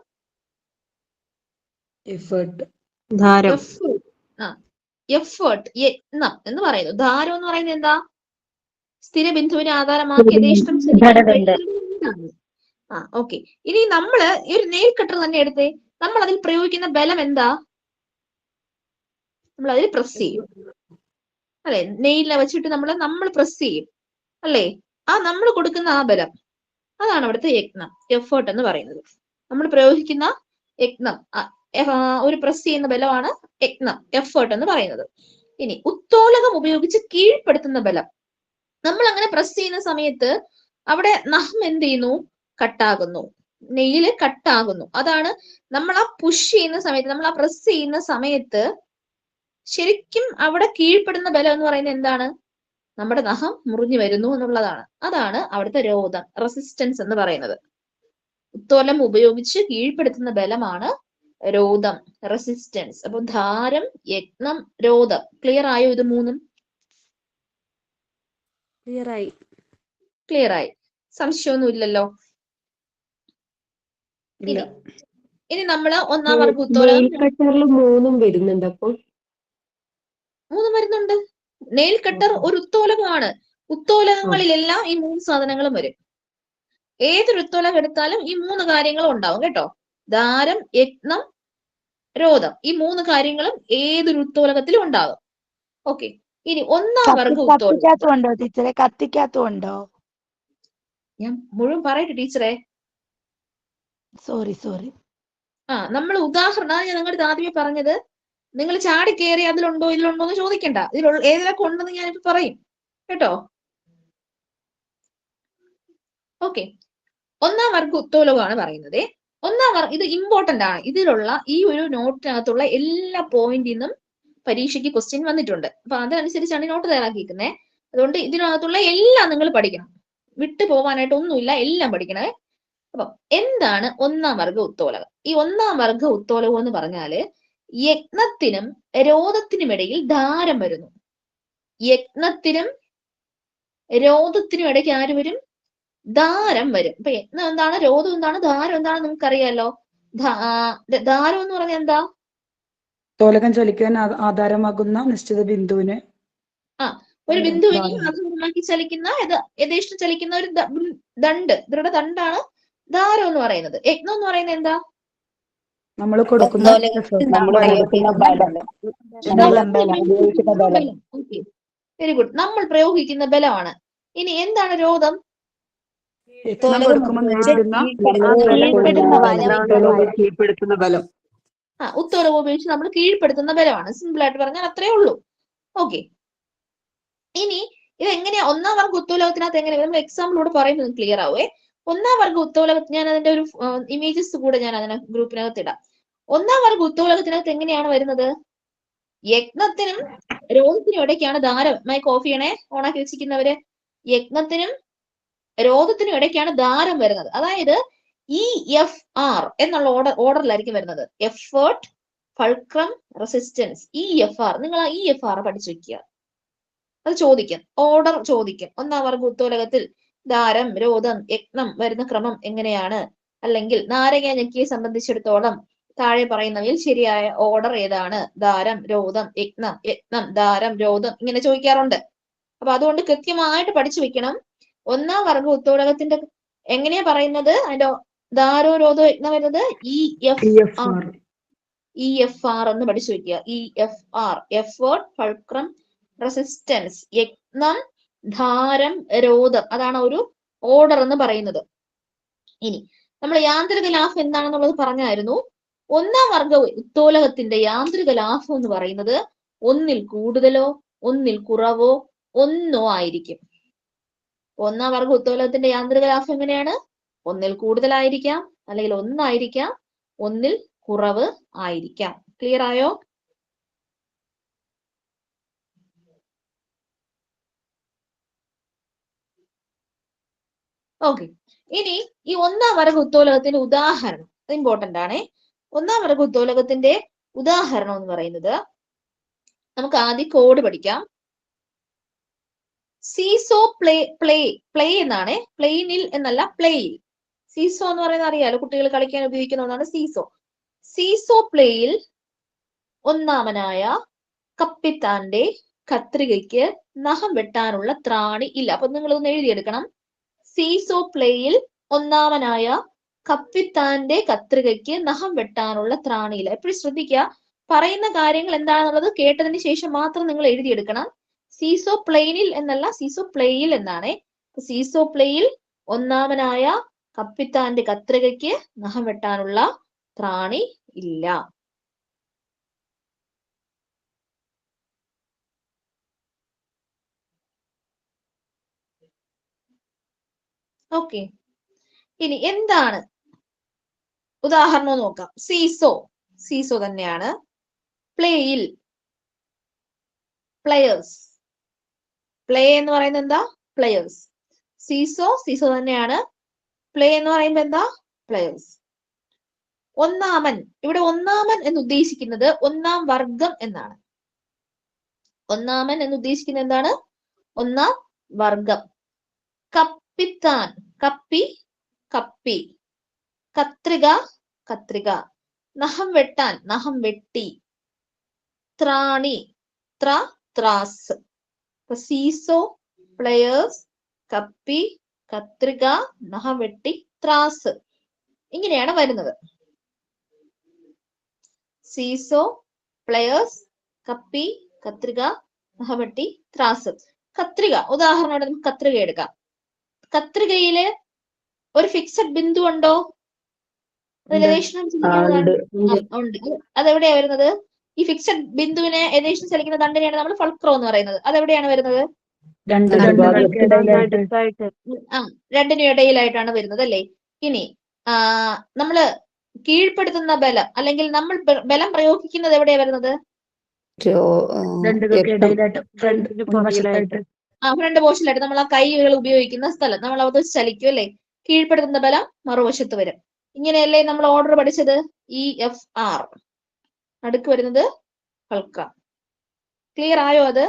എഫേർട്ട്, ധാരം. എഫേർട്ട്, യജ്ഞം എന്ന് പറയുന്നു. ധാരം എന്ന് പറയുന്നത് എന്താ? സ്ഥിര ബിന്ദുവിനെ ആധാരമാക്കി യഥേഷ്ടം ചലിക്കാൻ. ഓക്കെ. ഇനി നമ്മള് ഈ ഒരു നെയിൽ കട്ടർ തന്നെ എടുത്തേ. നമ്മൾ അതിൽ പ്രയോഗിക്കുന്ന ബലം എന്താ? നമ്മൾ അതിൽ പ്രസ് ചെയ്യും അല്ലെ? നെയിലിനെ വെച്ചിട്ട് നമ്മൾ പ്രസ് ചെയ്യും അല്ലേ? നമ്മൾ കൊടുക്കുന്ന ആ ബലം, അതാണ് അവിടുത്തെ യജ്ഞം, എഫേർട്ട് എന്ന് പറയുന്നത്. നമ്മൾ പ്രയോഗിക്കുന്ന യജ്ഞം, ഒരു പ്രസ് ചെയ്യുന്ന ബലമാണ് യജ്ഞം, എഫേർട്ട് എന്ന് പറയുന്നത്. ഇനി ഉത്തോലകം ഉപയോഗിച്ച് കീഴ്പ്പെടുത്തുന്ന ബലം. നമ്മൾ അങ്ങനെ പ്രസ് ചെയ്യുന്ന സമയത്ത് അവിടെ നഖം എന്ത് ചെയ്യുന്നു? കട്ടാകുന്നു, നെയില് കട്ടാകുന്നു. അതാണ് നമ്മൾ ആ പുഷ് ചെയ്യുന്ന സമയത്ത്, നമ്മൾ ആ പ്രസ് ചെയ്യുന്ന സമയത്ത് ശരിക്കും അവിടെ കീഴ്പ്പെടുന്ന ബലം എന്ന് പറയുന്നത് എന്താണ്? നമ്മുടെ നഖം മുറിഞ്ഞു വരുന്നു എന്നുള്ളതാണ്. അതാണ് അവിടുത്തെ രോധം, റെസിസ്റ്റൻസ് എന്ന് പറയുന്നത്. ഉത്തോലം ഉപയോഗിച്ച് കീഴ്പ്പെടുത്തുന്ന ബലമാണ് രോധം, റെസിസ്റ്റൻസ്. അപ്പൊ ധാരം, യജ്ഞം, രോധം. ക്ലിയർ ആയോ? ഇത് മൂന്നും ക്ലിയർ ആയി? സംശയമൊന്നും ഇല്ലല്ലോ? ഇനി നമ്മള് ഒന്നാം വർഗ ഉത്തോലകം മൂന്നും വരുന്നുണ്ട്. അപ്പോൾ മൂന്നും വരുന്നുണ്ട്. നെയിൽ കട്ടർ ഒരു ഉത്തോലകമാണ്. ഉത്തോലകങ്ങളിലെല്ലാം ഈ 3 സാധനങ്ങളും വരും. ഏതൊരു ഉത്തോലകം എടുത്താലും ഈ 3 കാര്യങ്ങളും ഉണ്ടാവും കേട്ടോ. ധാരം, യജ്ഞം, രോധം. ഈ 3 കാര്യങ്ങളും ഏതൊരു ഉത്തോലകത്തിലും ഉണ്ടാകും. ഓക്കെ. ഇനി ഒന്നാം വർഗ ഉത്തോലകം. ടീച്ചറെ കത്തിക്കാത്തുണ്ടോ? ഞാൻ മുഴുവൻ പറയട്ടെ ടീച്ചറെ. സോറി. നമ്മൾ ഉദാഹരണം ഞാൻ നിങ്ങളുടെ ആദ്യമേ പറഞ്ഞത്, നിങ്ങൾ ചാടി കയറി അതിലുണ്ടോ ഇതിലുണ്ടോ എന്ന് ചോദിക്കണ്ട. ഏതിലൊക്കെ ഉണ്ടെന്ന് ഞാനിപ്പോ പറയും കേട്ടോ. ഓക്കെ. ഒന്നാം വർഗ ഉത്തോലകമാണ് പറയുന്നത്. ഇത് ഇമ്പോർട്ടന്റ് ആണ്. ഇതിലുള്ള ഈ ഒരു നോട്ടിനകത്തുള്ള എല്ലാ പോയിന്റിൽ നിന്നും പരീക്ഷയ്ക്ക് ക്വസ്റ്റ്യൻ വന്നിട്ടുണ്ട്. അപ്പൊ അതനുസരിച്ചാണ് നോട്ട് തയ്യാറാക്കിയിരിക്കുന്നത്. അതുകൊണ്ട് ഇതിനകത്തുള്ള എല്ലാം നിങ്ങൾ പഠിക്കണം. വിട്ടു പോവാനായിട്ട് ഒന്നുമില്ല, എല്ലാം പഠിക്കണേ. അപ്പം എന്താണ് ഒന്നാം വർഗ ഉത്തോലകം? ഈ ഒന്നാം വർഗ ഉത്തോലകം എന്ന് പറഞ്ഞാല് യജ്ഞത്തിനും രോധത്തിനും ഇടയിൽ ധാരം വരുന്നു. യജ്ഞത്തിനും രോധത്തിനും ഇടയ്ക്ക് ആര് വരും? ധാരം വരും. ഇപ്പൊ യജ്ഞം എന്താണ്, രോധം എന്താണ്, ധാരം എന്താണ് നിങ്ങൾക്കറിയാലോ. ധാരം എന്ന് പറഞ്ഞാൽ എന്താ? ഉത്തോലകം ചലിക്കാൻ ആധാരമാകുന്ന നിശ്ചിത ബിന്ദുവിന്, ഒരു ബിന്ദുവിനെ ആധാരമാക്കി ചലിക്കുന്ന, യഥേഷ്ടം ചലിക്കുന്ന ഒരു ദൃഢദണ്ഡാണ് ധാരം എന്ന് പറയുന്നത്. യജ്ഞം എന്ന് പറയുന്നത് എന്താ? നമ്മൾ കൊടുക്കുന്ന വെരി ഗുഡ്. നമ്മൾ പ്രയോഗിക്കുന്ന ബലമാണ്. ഇനി എന്താണ് രോധം? കീഴ്പ്പെടുത്തുന്ന ബലം. ഉത്തോലകം ഉപയോഗിച്ച് നമ്മൾ കീഴ്പ്പെടുത്തുന്ന ബലമാണ്. സിമ്പിൾ ആയിട്ട് പറഞ്ഞാൽ അത്രേ ഉള്ളൂ. ഓക്കെ. ഇനി ഇത് എങ്ങനെയാ ഒന്നാം വർഗ ഉത്തോലകത്തിനകത്ത് എങ്ങനെ നമ്മൾ എക്സാമ്പിളോട് പറയുന്നത് ക്ലിയർ ആവേ. ഒന്നാം വർഗ ഉത്തോലകത്തിൽ ഞാൻ അതിന്റെ ഒരു ഇമേജസ് കൂടെ ഞാൻ അതിനെ ഗ്രൂപ്പിനകത്ത് ഇടാം. ഒന്നാം വർഗ ഉത്തോലകത്തിനകത്ത് എങ്ങനെയാണ് വരുന്നത്? യജ്ഞത്തിനും രോധത്തിനും ഇടയ്ക്കാണ് ധാരം. മൈക്ക് ഓഫ് ചെയ്യണേ, ഓണാക്കി വെച്ചിരിക്കുന്നവര്. യജ്ഞത്തിനും രോധത്തിനും ഇടയ്ക്കാണ് ധാരം വരുന്നത്. അതായത് EFR എന്നുള്ള ഓർഡറിലായിരിക്കും വരുന്നത്. Effort, fulcrum, resistance. EFR. നിങ്ങൾ ആ EFR പഠിച്ചു വെക്കുക. അത് ചോദിക്കും, ഓർഡർ ചോദിക്കും. ഒന്നാം വർഗ ഉത്തോലകത്തിൽ ധാരം, രോധം, യജ്ഞം വരുന്ന ക്രമം എങ്ങനെയാണ്? അല്ലെങ്കിൽ നാരങ്ങ ഞെക്കിയെ സംബന്ധിച്ചിടത്തോളം താഴെ പറയുന്നവയിൽ ശരിയായ ഓർഡർ ഏതാണ്? ധാരം, രോധം, യജ്ഞം, ധാരം, രോധം, ഇങ്ങനെ ചോദിക്കാറുണ്ട്. അപ്പൊ അതുകൊണ്ട് കൃത്യമായിട്ട് പഠിച്ചു വെക്കണം. ഒന്നാം വർഗ ഉത്തോലകത്തിന്റെ എങ്ങനെയാ പറയുന്നത്? അതിന്റെ ധാരോ, രോധോ, യജ്ഞം വരുന്നത് EFR എന്ന് പഠിച്ചു വെക്കുക. EFR. Effort, fulcrum, resistance. യജ്ഞം, ധാരം, രോധം. അതാണ് ഒരു ഓർഡർ എന്ന് പറയുന്നത്. ഇനി നമ്മൾ യാന്ത്രിക ലാഭം എന്താണെന്നുള്ളത് പറഞ്ഞായിരുന്നു. ഒന്നാം വർഗ ഉത്തോലകത്തിന്റെ യാന്ത്രിക ലാഭം എന്ന് പറയുന്നത് ഒന്നിൽ കൂടുതലോ ഒന്നിൽ കുറവോ ഒന്നോ ആയിരിക്കും. ഒന്നാം വർഗ ഉത്തോലകത്തിന്റെ യാന്ത്രിക ലാഭം എങ്ങനെയാണ്? ഒന്നിൽ കൂടുതലായിരിക്കാം, അല്ലെങ്കിൽ ഒന്നായിരിക്കാം, ഒന്നിൽ കുറവ് ആയിരിക്കാം. ക്ലിയർ ആയോ? ഓക്കെ. ഇനി ഈ ഒന്നാം വർഗ ഉത്തോലകത്തിന്റെ ഉദാഹരണം ഇമ്പോർട്ടന്റ് ആണ്. ഒന്നാം വർഗ ഉത്തോലകത്തിന്റെ ഉദാഹരണം എന്ന് പറയുന്നത്, നമുക്ക് ആദ്യം കോഡ് പഠിക്കാം. സീസോ പ്ലേ പ്ലേ പ്ലേ എന്നാണ്, പ്ലെയിനിൽ എന്നല്ല പ്ലേയിൽ. സീസോ എന്ന് പറയുന്നത് അറിയാലോ, കുട്ടികൾ കളിക്കാൻ ഉപയോഗിക്കുന്ന ഒന്നാണ് സീസോ. സീസോ പ്ലേയിൽ ഒന്നാമനായ കപ്പിത്താന്റെ കത്രികയ്ക്ക് നഖം വെട്ടാനുള്ള ത്രാണി ഇല്ല. അപ്പൊ നിങ്ങൾ ഒന്ന് എഴുതിയെടുക്കണം. സീസോ പ്ലേയിൽ ഒന്നാമനായ കപ്പിത്താന്റെ കത്രികയ്ക്ക് നഖം വെട്ടാനുള്ള ത്രാണിയില്ല. എപ്പോഴും ശ്രദ്ധിക്കുക, പറയുന്ന കാര്യങ്ങൾ എന്താണെന്നുള്ളത് കേട്ടതിന് ശേഷം മാത്രം നിങ്ങൾ എഴുതിയെടുക്കണം. സീസോ പ്ലെയിനിൽ എന്നല്ല, സീസോ പ്ലേയിൽ എന്നാണ്. സീസോ പ്ലേയിൽ ഒന്നാമനായ കപ്പിത്താന്റെ കത്രികയ്ക്ക് നഖം വെട്ടാനുള്ള ത്രാണി ഇല്ല. ഓക്കെ. ഇനി എന്താണ് ഉദാഹരണം നോക്കാം. സീസോ, സീസോ തന്നെയാണ്. പ്ലേയിൽ, പ്ലെയേഴ്സ്, പ്ലേ എന്ന് പറയുന്നത് എന്താ? പ്ലെയേഴ്സ്. സീസോ, സീസോ തന്നെയാണ്. പ്ലേ എന്ന് പറയുമ്പോൾ എന്താ? പ്ലെയേഴ്സ്. ഒന്നാമൻ, ഇവിടെ ഒന്നാമൻ എന്ന് ഉദ്ദേശിക്കുന്നത് ഒന്നാം വർഗം എന്നാണ്. ഒന്നാമൻ എന്ന് ഉദ്ദേശിക്കുന്നത് എന്താണ്? ഒന്നാം വർഗം. കപ്പിത്താൻ, കപ്പി, കപ്പി. കത്രിക, കത്രിക. നഖം വെട്ടാൻ, നഖം വെട്ടി. ത്രാണി, ത്രാസ്. സീസോ, പ്ലെയേഴ്സ്, കപ്പി, കത്രിക, നഖം വെട്ടി, ത്രാസ്. ഇങ്ങനെയാണ് വരുന്നത്. സീസോ, പ്ലെയേഴ്സ്, കപ്പി, കത്രിക, നഖം വെട്ടി, ത്രാസ്. കത്രിക, ഉദാഹരണമായിട്ട് നമുക്ക് കത്രിക എടുക്കാം. കത്രികയില് ഒരു ഫിക്സഡ് ബിന്ദു ഉണ്ടോ? ഉണ്ട്. അതെവിടെയാ വരുന്നത്? ഈ ഫിക്സഡ് ബിന്ദുവിനെ ഏകദേശം ചലിക്കുന്ന ദണ്ഡിനെയാണ് നമ്മൾ ഫൾക്രോ എന്ന് പറയുന്നത്. അതെവിടെയാണ് വരുന്നത്? രണ്ടിനും ഇടയിലായിട്ടാണ് വരുന്നത് അല്ലേ? ഇനി നമ്മള് കീഴ്പ്പെടുത്തുന്ന ബലം അല്ലെങ്കിൽ നമ്മൾ ബലം പ്രയോഗിക്കുന്നത് എവിടെയാ വരുന്നത്? ഫ്രണ്ട് പോർഷനിലായിട്ട് നമ്മൾ ആ കൈകൾ ഉപയോഗിക്കുന്ന സ്ഥലം നമ്മൾ അത് ചലിക്കും അല്ലേ? കീഴ്പ്പെടുത്തുന്ന ബലം മറുവശത്ത് വരും. ഇങ്ങനെയല്ലേ നമ്മൾ ഓർഡർ പഠിച്ചത്? EFR. നടുക്ക് വരുന്നത് ഫൾക്രം. ക്ലിയർ ആയോ അത്?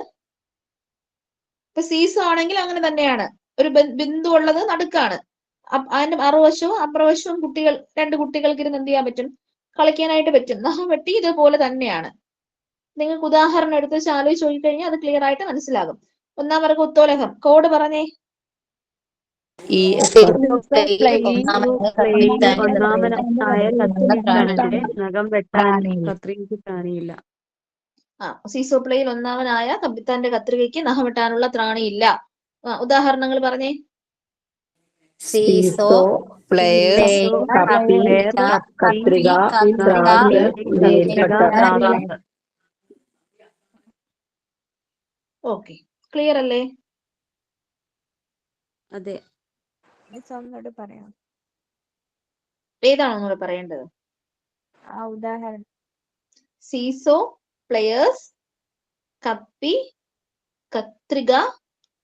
ഇപ്പൊ സീസോ ആണെങ്കിൽ അങ്ങനെ തന്നെയാണ്. ഒരു ബിന്ദു ഉള്ളത് നടുക്കാണ്. അതിന്റെ മറുവശവും അപ്പുറവശവും കുട്ടികൾ, രണ്ട് കുട്ടികൾക്ക് ഇരുന്ന് എന്ത് ചെയ്യാൻ പറ്റും? കളിക്കാനായിട്ട് പറ്റും. നഖം വെട്ടി ഇതുപോലെ തന്നെയാണ്. നിങ്ങൾക്ക് ഉദാഹരണം എടുത്ത് വെച്ച് ആലോചിച്ച് നോക്കിക്കഴിഞ്ഞാൽ അത് ക്ലിയർ ആയിട്ട് മനസ്സിലാകും. ഒന്നാം വർഗ ഉത്തോലകം കോഡ് പറഞ്ഞേ. സീസോ പ്ലേയിൽ ഒന്നാമനായ കപ്പിത്താന്റെ കത്രികയ്ക്ക് നഖം വെട്ടാനുള്ള ത്രാണിയില്ല. ഉദാഹരണങ്ങൾ പറഞ്ഞേ. സീസോ, പ്ലെയേഴ്സ്, കത്രിക, ഓക്കെ, ക്ലിയർ അല്ലേ? അതെ. പറയാം. ഏതാണോ ഒന്നുകൂടെ പറയേണ്ടത്? ഉദാഹരണം. സീസോ, പ്ലെയേഴ്സ്, കപ്പി, കത്രിക,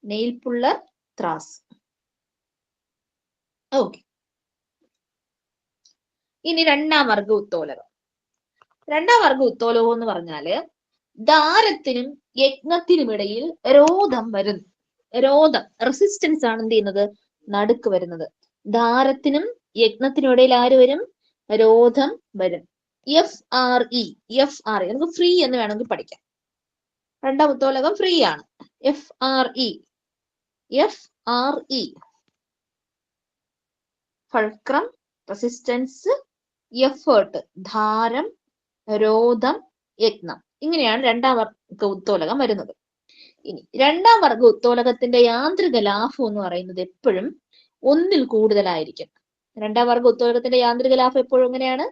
നെയിൽ പുള്ളർ, ത്രാസ്. ഓക്കെ. ഇനി രണ്ടാം വർഗ ഉത്തോലകം. രണ്ടാം വർഗ ഉത്തോലകം എന്ന് പറഞ്ഞാല് ദാരത്തിനും യജ്ഞത്തിനുമിടയിൽ രോധം വരുന്നു. രോധം, റെസിസ്റ്റൻസ് ആണ് എന്ത് ചെയ്യുന്നത്? നടുക്ക് വരുന്നത്. ദാരത്തിനും യജ്ഞത്തിനും ഇടയിൽ ആര് വരും? രോധം വരും. FRE, FRE നമുക്ക് ഫ്രീ എന്ന് വേണമെങ്കിൽ പഠിക്കാം. രണ്ടാം ഉത്തോലകം ഫ്രീ ആണ്. FRE, FRE. Fulcrum, resistance, effort, ധാരം, രോധം, യജ്ഞം. ഇങ്ങനെയാണ് രണ്ടാം വർഗ ഉത്തോലകം വരുന്നത്. ഇനി രണ്ടാം വർഗ ഉത്തോലകത്തിന്റെ യാന്ത്രിക ലാഭം എന്ന് പറയുന്നത് എപ്പോഴും ഒന്നിൽ കൂടുതലായിരിക്കും. രണ്ടാം വർഗ ഉത്തോലകത്തിന്റെ യാന്ത്രിക ലാഭം എപ്പോഴും എങ്ങനെയാണ്?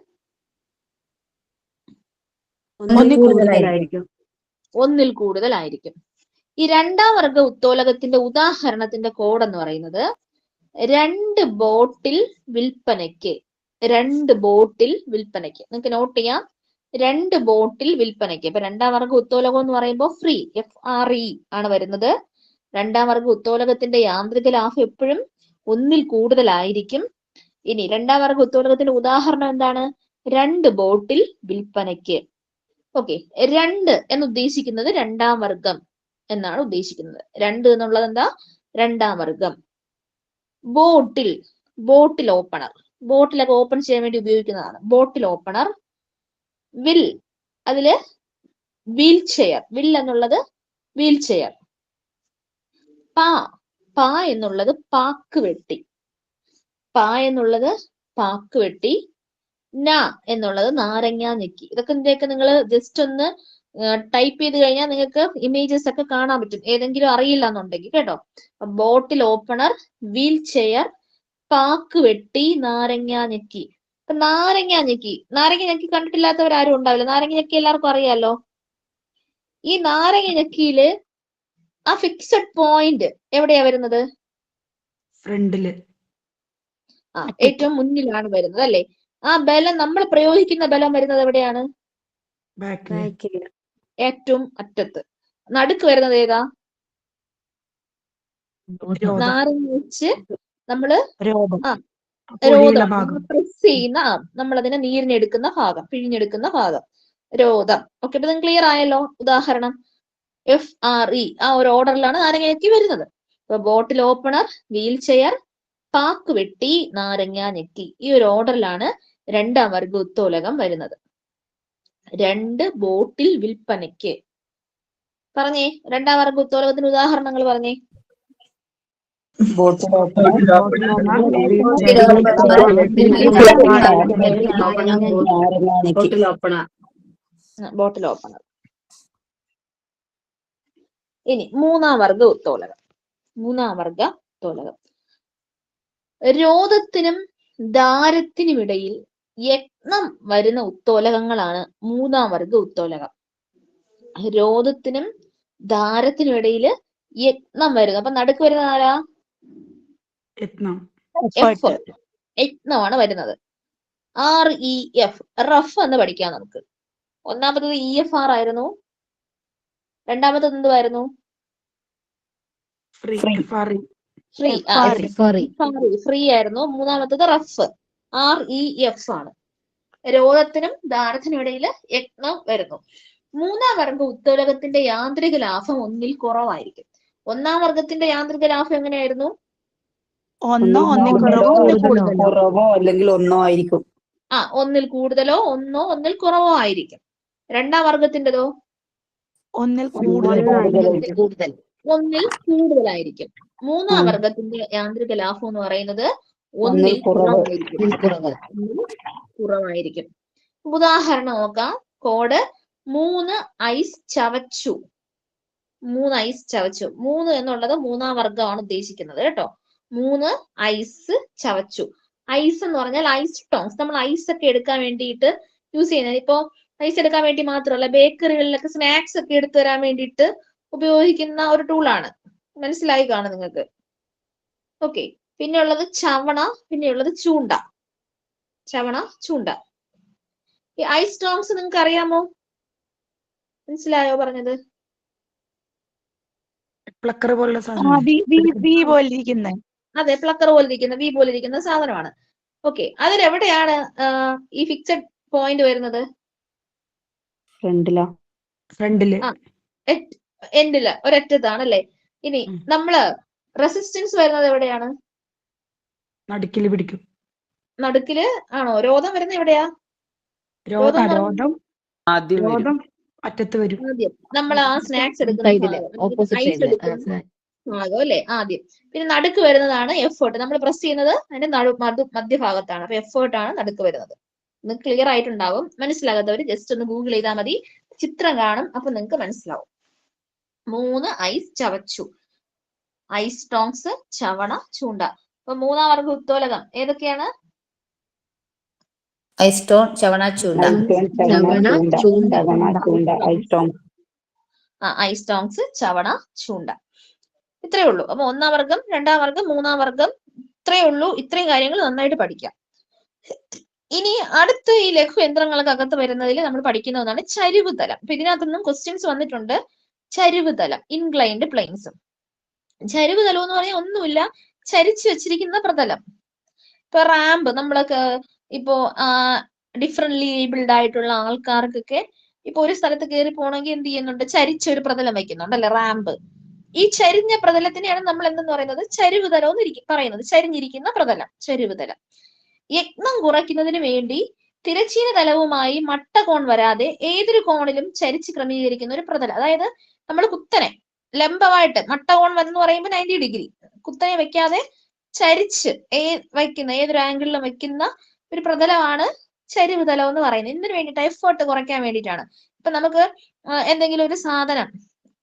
ഒന്നിൽ കൂടുതലായിരിക്കും. ഈ രണ്ടാം വർഗ ഉത്തോലകത്തിന്റെ ഉദാഹരണത്തിന്റെ കോഡ് എന്ന് പറയുന്നത് 2 ബോട്ടിൽ വിൽപ്പനയ്ക്ക്. 2 ബോട്ടിൽ വിൽപ്പനയ്ക്ക്. നിങ്ങൾക്ക് നോട്ട് ചെയ്യാം. 2 ബോട്ടിൽ വിൽപ്പനയ്ക്ക്. ഇപ്പൊ രണ്ടാം വർഗ ഉത്തോലകം എന്ന് പറയുമ്പോൾ ഫ്രീ, FRE ആണ് വരുന്നത്. രണ്ടാം വർഗ ഉത്തോലകത്തിന്റെ യാന്ത്രിക ലാഭം എപ്പോഴും ഒന്നിൽ കൂടുതലായിരിക്കും. ഇനി രണ്ടാം വർഗ ഉത്തോലകത്തിന്റെ ഉദാഹരണം എന്താണ്? 2 ബോട്ടിൽ വിൽപ്പനയ്ക്ക്. ഓക്കെ, 2 എന്ന് ഉദ്ദേശിക്കുന്നത് രണ്ടാം വർഗം എന്നാണ് ഉദ്ദേശിക്കുന്നത്. 2 എന്നുള്ളത് എന്താ? രണ്ടാം വർഗം. ബോട്ടിൽ ഓപ്പണർ, ബോട്ടിലൊക്കെ ഓപ്പൺ ചെയ്യാൻ വേണ്ടി ഉപയോഗിക്കുന്നതാണ്. ബോട്ടിൽ ഓപ്പണർ. വിൽ, അതില് വീൽ ചെയർ, വിൽ എന്നുള്ളത് വീൽ ചെയർ. പാ എന്നുള്ളത് പാക്ക് വെട്ടി, പാക്ക് വെട്ടി. ന എന്നുള്ളത് നാരങ്ങ ഞെക്കി. ഇതൊക്കെ നിങ്ങൾ ജസ്റ്റ് ഒന്ന് ടൈപ്പ് ചെയ്ത് കഴിഞ്ഞാൽ നിങ്ങൾക്ക് ഇമേജസ് ഒക്കെ കാണാൻ പറ്റും, ഏതെങ്കിലും അറിയില്ല എന്നുണ്ടെങ്കിൽ കേട്ടോ. ബോട്ടിൽ ഓപ്പണർ, വീൽ ചെയർ, പാക്ക് വെട്ടി, നാരങ്ങ ഞെക്കി. അപ്പൊ നാരങ്ങ ഞെക്കി കണ്ടിട്ടില്ലാത്തവരാരും ഉണ്ടാവില്ല. നാരങ്ങ ഞെക്കി എല്ലാവർക്കും അറിയാലോ. ഈ നാരങ്ങ ഞെക്കിയില് ആ ഫിക്സഡ് പോയിന്റ് എവിടെയാ വരുന്നത്? ഫ്രണ്ടില്. ഏറ്റവും മുന്നിലാണ് വരുന്നത് അല്ലെ. ആ ബലം, നമ്മൾ പ്രയോഗിക്കുന്ന ബലം വരുന്നത് എവിടെയാണ്? ബാക്കില്. ഏറ്റവും അറ്റത്ത്. നടുക്ക് വരുന്നത് ഏതാ? നാരങ്ങ വെച്ച് നമ്മള് രോമം. പ്രസ് ചെയ്യുന്ന, നമ്മളതിനെ നീരിനെടുക്കുന്ന ഭാഗം, പിഴിഞ്ഞെടുക്കുന്ന ഭാഗം, രോദം. ഓക്കെ, അപ്പൊ നിങ്ങൾക്ക് ക്ലിയർ ആയല്ലോ. ഉദാഹരണം FRE, ആ ഒരു ഓർഡറിലാണ് നാരങ്ങ വരുന്നത്. അപ്പൊ ബോട്ടിൽ ഓപ്പണർ, വീൽ ചെയർ, പാക്ക് വെട്ടി, നാരങ്ങ ഞെക്കി. ഈ ഒരു ഓർഡറിലാണ് രണ്ടാം വർഗ ഉത്തോലകം വരുന്നത്. 2 ബോട്ടിൽ വിൽപ്പനയ്ക്ക്. പറഞ്ഞേ, രണ്ടാം വർഗ ഉത്തോലകത്തിന് ഉദാഹരണങ്ങൾ പറഞ്ഞേ. ബോട്ടിൽ ഓപ്പണർ. ഇനി മൂന്നാം വർഗ ഉത്തോലകം. രോധത്തിനും ദാരത്തിനുമിടയിൽ യത്നം വരുന്ന ഉത്തോലകങ്ങളാണ് മൂന്നാം വർഗ ഉത്തോലകം. രോധത്തിനും ദാരത്തിനും ഇടയില് യത്നം വരുന്നത്. അപ്പൊ നടുക്ക് വരുന്ന ആരാ? യത്നമാണ് വരുന്നത്. REF, റഫ് എന്ന് പഠിക്കാം നമുക്ക്. ഒന്നാമത്തത് EFR ആയിരുന്നു, രണ്ടാമത്തത് എന്തുവായിരുന്നു? ഫ്രീ ആയിരുന്നു. മൂന്നാമത്തത് റഫ്, REF ആണ്. രോധത്തിനും ദാരത്തിനും ഇടയില് യത്നം വരുന്നു. മൂന്നാം വർഗ ഉത്തോലകത്തിന്റെ യാന്ത്രിക ലാഭം ഒന്നിൽ കുറവായിരിക്കും. ഒന്നാം വർഗത്തിന്റെ യാന്ത്രിക ലാഭം എങ്ങനെയായിരുന്നു? കുറവോ അല്ലെങ്കിൽ ഒന്നോ ആയിരിക്കും. ഒന്നിൽ കൂടുതലോ ഒന്നിൽ കുറവോ ആയിരിക്കും. രണ്ടാം വർഗത്തിൻ്റെതോ? ഒന്നിൽ കൂടുതലായിരിക്കും. മൂന്നാം വർഗത്തിന്റെ യാന്ത്രിക ലാഭം എന്ന് പറയുന്നത് ഒന്നിൽ കുറവായിരിക്കും. ഉദാഹരണം നോക്കാം. Code 3 ice ചവച്ചു. 3 എന്നുള്ളത് മൂന്നാം വർഗമാണ് ഉദ്ദേശിക്കുന്നത് കേട്ടോ. 3 ഐസ് ചവച്ചു. ഐസ് എന്ന് പറഞ്ഞാൽ ഐസ് ടോങ്സ്. നമ്മൾ ഐസ് ഒക്കെ എടുക്കാൻ വേണ്ടിയിട്ട് യൂസ് ചെയ്യുന്നത്. ഇപ്പൊ ഐസ് എടുക്കാൻ വേണ്ടി മാത്രമല്ല, ബേക്കറികളിലൊക്കെ സ്നാക്സ് ഒക്കെ എടുത്തു തരാൻ വേണ്ടിയിട്ട് ഉപയോഗിക്കുന്ന ഒരു ടൂളാണ്. മനസ്സിലായി കാണും നിങ്ങൾക്ക്. ഓക്കെ, പിന്നെയുള്ളത് ചവണ, പിന്നെയുള്ളത് ചൂണ്ട. ഈ ഐസ് ടോങ്സ് നിങ്ങൾക്ക് അറിയാമോ? മനസ്സിലായോ പറഞ്ഞത്? പ്ലക്കർ പോലുള്ള അതെ, പ്ലക്കർ പോലെ ഇരിക്കുന്ന, വി പോലെ ഇരിക്കുന്ന സാധനമാണ്. ഓക്കെ, അതിലെവിടെയാണ് ഈ ഫിക്സഡ് പോയിന്റ് വരുന്നത്? ഫ്രണ്ടില്, എൻഡില്, ഒരറ്റത്താണല്ലേ. ഇനി നമ്മള് റെസിസ്റ്റൻസ് വരുന്നത് എവിടെയാണ്? നടുക്കില് ആണോ? രോധം വരുന്നത് എവിടെയാ? രോധം അറ്റത്ത് വരും. ആദ്യം നമ്മൾ ആ സ്നാക്സ് എടുക്കുന്ന ഭാഗം അല്ലെ ആദ്യം. പിന്നെ നടുക്ക് വരുന്നതാണ് എഫേർട്ട്. നമ്മൾ പ്രസ് ചെയ്യുന്നത് അതിന്റെ മധ്യഭാഗത്താണ്. അപ്പൊ എഫേർട്ടാണ് നടുക്ക് വരുന്നത്. നിങ്ങൾക്ക് ക്ലിയർ ആയിട്ടുണ്ടാവും. മനസ്സിലാകാത്തവര് ജസ്റ്റ് ഒന്ന് ഗൂഗിൾ ചെയ്താൽ മതി, ചിത്രം കാണും, അപ്പൊ നിങ്ങൾക്ക് മനസ്സിലാവും. 3 ഐസ് ചവച്ചു. ഐസ് ടോങ്സ്, ചവണ, ചൂണ്ട. അപ്പൊ മൂന്നാം വർഗ ഉത്തോലകം ഏതൊക്കെയാണ്? ഐസ് ടോങ്, ഐസ് ടോങ്സ്, ചവണ, ചൂണ്ട. ഇത്രയേ ഉള്ളൂ. അപ്പൊ ഒന്നാം വർഗം, രണ്ടാം വർഗം, മൂന്നാം വർഗം, ഇത്രയേ ഉള്ളൂ. ഇത്രയും കാര്യങ്ങൾ നന്നായിട്ട് പഠിക്കാം. ഇനി അടുത്ത് ഈ ലഘു യന്ത്രങ്ങൾക്ക് അകത്ത് വരുന്നതിൽ നമ്മൾ പഠിക്കുന്ന ഒന്നാണ് ചരിവ് തലം. അപ്പൊ ഇതിനകത്തൊന്നും ക്വസ്റ്റ്യൻസ് വന്നിട്ടുണ്ട്. ചരിവ് തലം, ഇൻക്ലൈൻഡ് പ്ലെയിൻസും. ചരിവ് തലം എന്ന് പറഞ്ഞാൽ ഒന്നുമില്ല, ചരിച്ചു വെച്ചിരിക്കുന്ന പ്രതലം. ഇപ്പൊ റാമ്പ് നമ്മളൊക്കെ ഇപ്പോ ഡിഫറെന്റ്ലി ഏബിൾഡ് ആയിട്ടുള്ള ആൾക്കാർക്കൊക്കെ ഇപ്പൊ ഒരു സ്ഥലത്ത് കയറി പോകണമെങ്കിൽ എന്ത് ചെയ്യുന്നുണ്ട്? ചരിച്ചൊരു പ്രതലം വെക്കുന്നുണ്ട് അല്ലെ, റാമ്പ്. ഈ ചരിഞ്ഞ പ്രതലത്തിനെയാണ് നമ്മൾ എന്തെന്ന് പറയുന്നത്? ചരിവുതലം എന്ന് പറയുന്നത്. ചരിഞ്ഞിരിക്കുന്ന പ്രതലം, ചരിവുതലം. യത്നം കുറയ്ക്കുന്നതിന് വേണ്ടി തിരശ്ചീന തലവുമായി മട്ടകോൺ വരാതെ ഏതൊരു കോണിലും ചരിച്ച് ക്രമീകരിക്കുന്ന ഒരു പ്രതലം. അതായത് നമ്മൾ കുത്തനെ ലംബമായിട്ട് മട്ടകോൺ എന്ന് പറയുമ്പോൾ 90 ഡിഗ്രി കുത്തനെ വെക്കാതെ ചരിച്ച് വയ്ക്കുന്ന ഏതൊരു ആംഗിളിലും വെക്കുന്ന ഒരു പ്രതലമാണ് ചരിവുതലം എന്ന് പറയുന്നത്. എന്തിനു വേണ്ടിയിട്ട്? എഫേർട്ട് കുറയ്ക്കാൻ വേണ്ടിയിട്ടാണ്. ഇപ്പൊ നമുക്ക് എന്തെങ്കിലും ഒരു സാധനം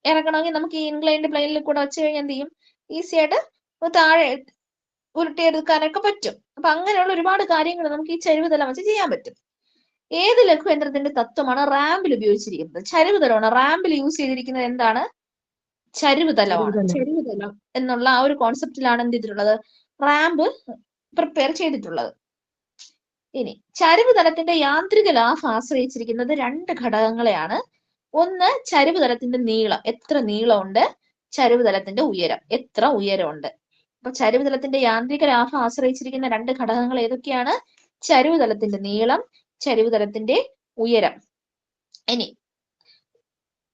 ഇറക്കണമെങ്കിൽ നമുക്ക് ഈ ഇൻക്ലൈൻഡ് പ്ലെയിനിൽ കൂടെ വെച്ച് കഴിഞ്ഞാൽ എന്ത് ചെയ്യും? ഈസി ആയിട്ട് താഴെ ഉരുട്ടിയെടുക്കാനൊക്കെ പറ്റും. അപ്പൊ അങ്ങനെയുള്ള ഒരുപാട് കാര്യങ്ങൾ നമുക്ക് ഈ ചരിവുതലം വെച്ച് ചെയ്യാൻ പറ്റും. ഏത് ലഘുയന്ത്രത്തിന്റെ തത്വമാണ് റാമ്പിൽ ഉപയോഗിച്ചിരിക്കുന്നത്? ചരിവുതലമാണ്. റാമ്പിൽ യൂസ് ചെയ്തിരിക്കുന്നത് എന്താണ്? ചരിവുതലമാണ്. ചരിവുതലം എന്നുള്ള ആ ഒരു കോൺസെപ്റ്റിലാണ് എന്ത് ചെയ്തിട്ടുള്ളത്? റാമ്പ് പ്രിപ്പയർ ചെയ്തിട്ടുള്ളത്. ഇനി ചരിവുതലത്തിന്റെ യാന്ത്രിക ലാഭം ആശ്രയിച്ചിരിക്കുന്നത് 2 ഘടകങ്ങളെയാണ്. ഒന്ന് ചരിവുതലത്തിന്റെ നീളം, എത്ര നീളമുണ്ട്. ചരിവുതലത്തിന്റെ ഉയരം, എത്ര ഉയരമുണ്ട്. അപ്പൊ ചരിവുതലത്തിന്റെ യാന്ത്രിക ലാഭം ആശ്രയിച്ചിരിക്കുന്ന 2 ഘടകങ്ങൾ ഏതൊക്കെയാണ്? ചരിവുതലത്തിന്റെ നീളം, ചരിവുതലത്തിന്റെ ഉയരം. ഇനി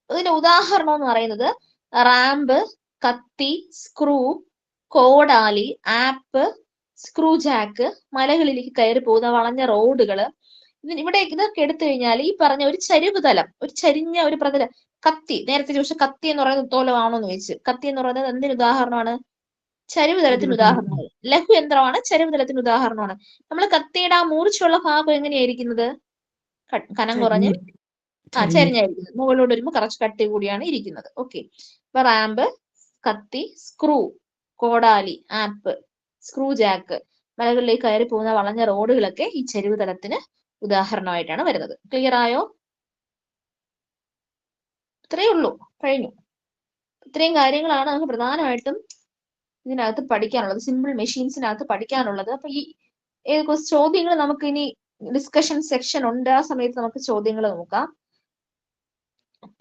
ഇതിന്റെ ഉദാഹരണം എന്ന് പറയുന്നത് റാമ്പ്, കത്തി, സ്ക്രൂ, കോടാലി, ആപ്പ്, സ്ക്രൂ ജാക്ക്, മലകളിലേക്ക് കയറി പോകുന്ന വളഞ്ഞ റോഡുകള്. ഇവിടെ ഇതൊക്കെ എടുത്തു കഴിഞ്ഞാൽ ഈ പറഞ്ഞ ഒരു ചരിവുതലം, ഒരു ചരിഞ്ഞ ഒരു പ്രതലം. കത്തി, നേരത്തെ ചോദിച്ച കത്തി എന്ന് പറയുന്നത് ഉത്തോലമാണോ എന്ന് ചോദിച്ചു. കത്തി എന്ന് പറയുന്നത് എന്തിന് ഉദാഹരണമാണ്? ചരിവുതലത്തിന് ഉദാഹരണമാണ്. ലഘുയന്ത്രമാണ്, ചരിവുതലത്തിന് ഉദാഹരണമാണ്. നമ്മൾ കത്തിയുടെ ആ മൂർച്ചയുള്ള ഭാഗം എങ്ങനെയായിരിക്കുന്നത്? കനം കുറഞ്ഞ് ചരിഞ്ഞായിരിക്കുന്നത്. മുകളിലോട്ട് വരുമ്പോൾ കുറച്ച് കട്ടി കൂടിയാണ് ഇരിക്കുന്നത്. ഓക്കെ. അപ്പൊ റാമ്പ്, കത്തി, സ്ക്രൂ, കോടാലി, ആപ്പ്, സ്ക്രൂ ജാക്ക്, മലകളിലേക്ക് കയറി പോകുന്ന വളഞ്ഞ റോഡുകളൊക്കെ ഈ ചരിവുതലത്തിന് ഉദാഹരണമായിട്ടാണ് വരുന്നത്. ക്ലിയർ ആയോ? ഇത്രയേ ഉള്ളൂ, കഴിഞ്ഞു. ഇത്രയും കാര്യങ്ങളാണ് നമുക്ക് പ്രധാനമായിട്ടും ഇതിനകത്ത് പഠിക്കാനുള്ളത്, സിമ്പിൾ മെഷീൻസിനകത്ത് പഠിക്കാനുള്ളത്. അപ്പൊ ഈ ചോദ്യങ്ങൾ നമുക്ക് ഇനി ഡിസ്കഷൻ സെക്ഷൻ ഉണ്ട്, ആ സമയത്ത് നമുക്ക് ചോദ്യങ്ങൾ നോക്കാം.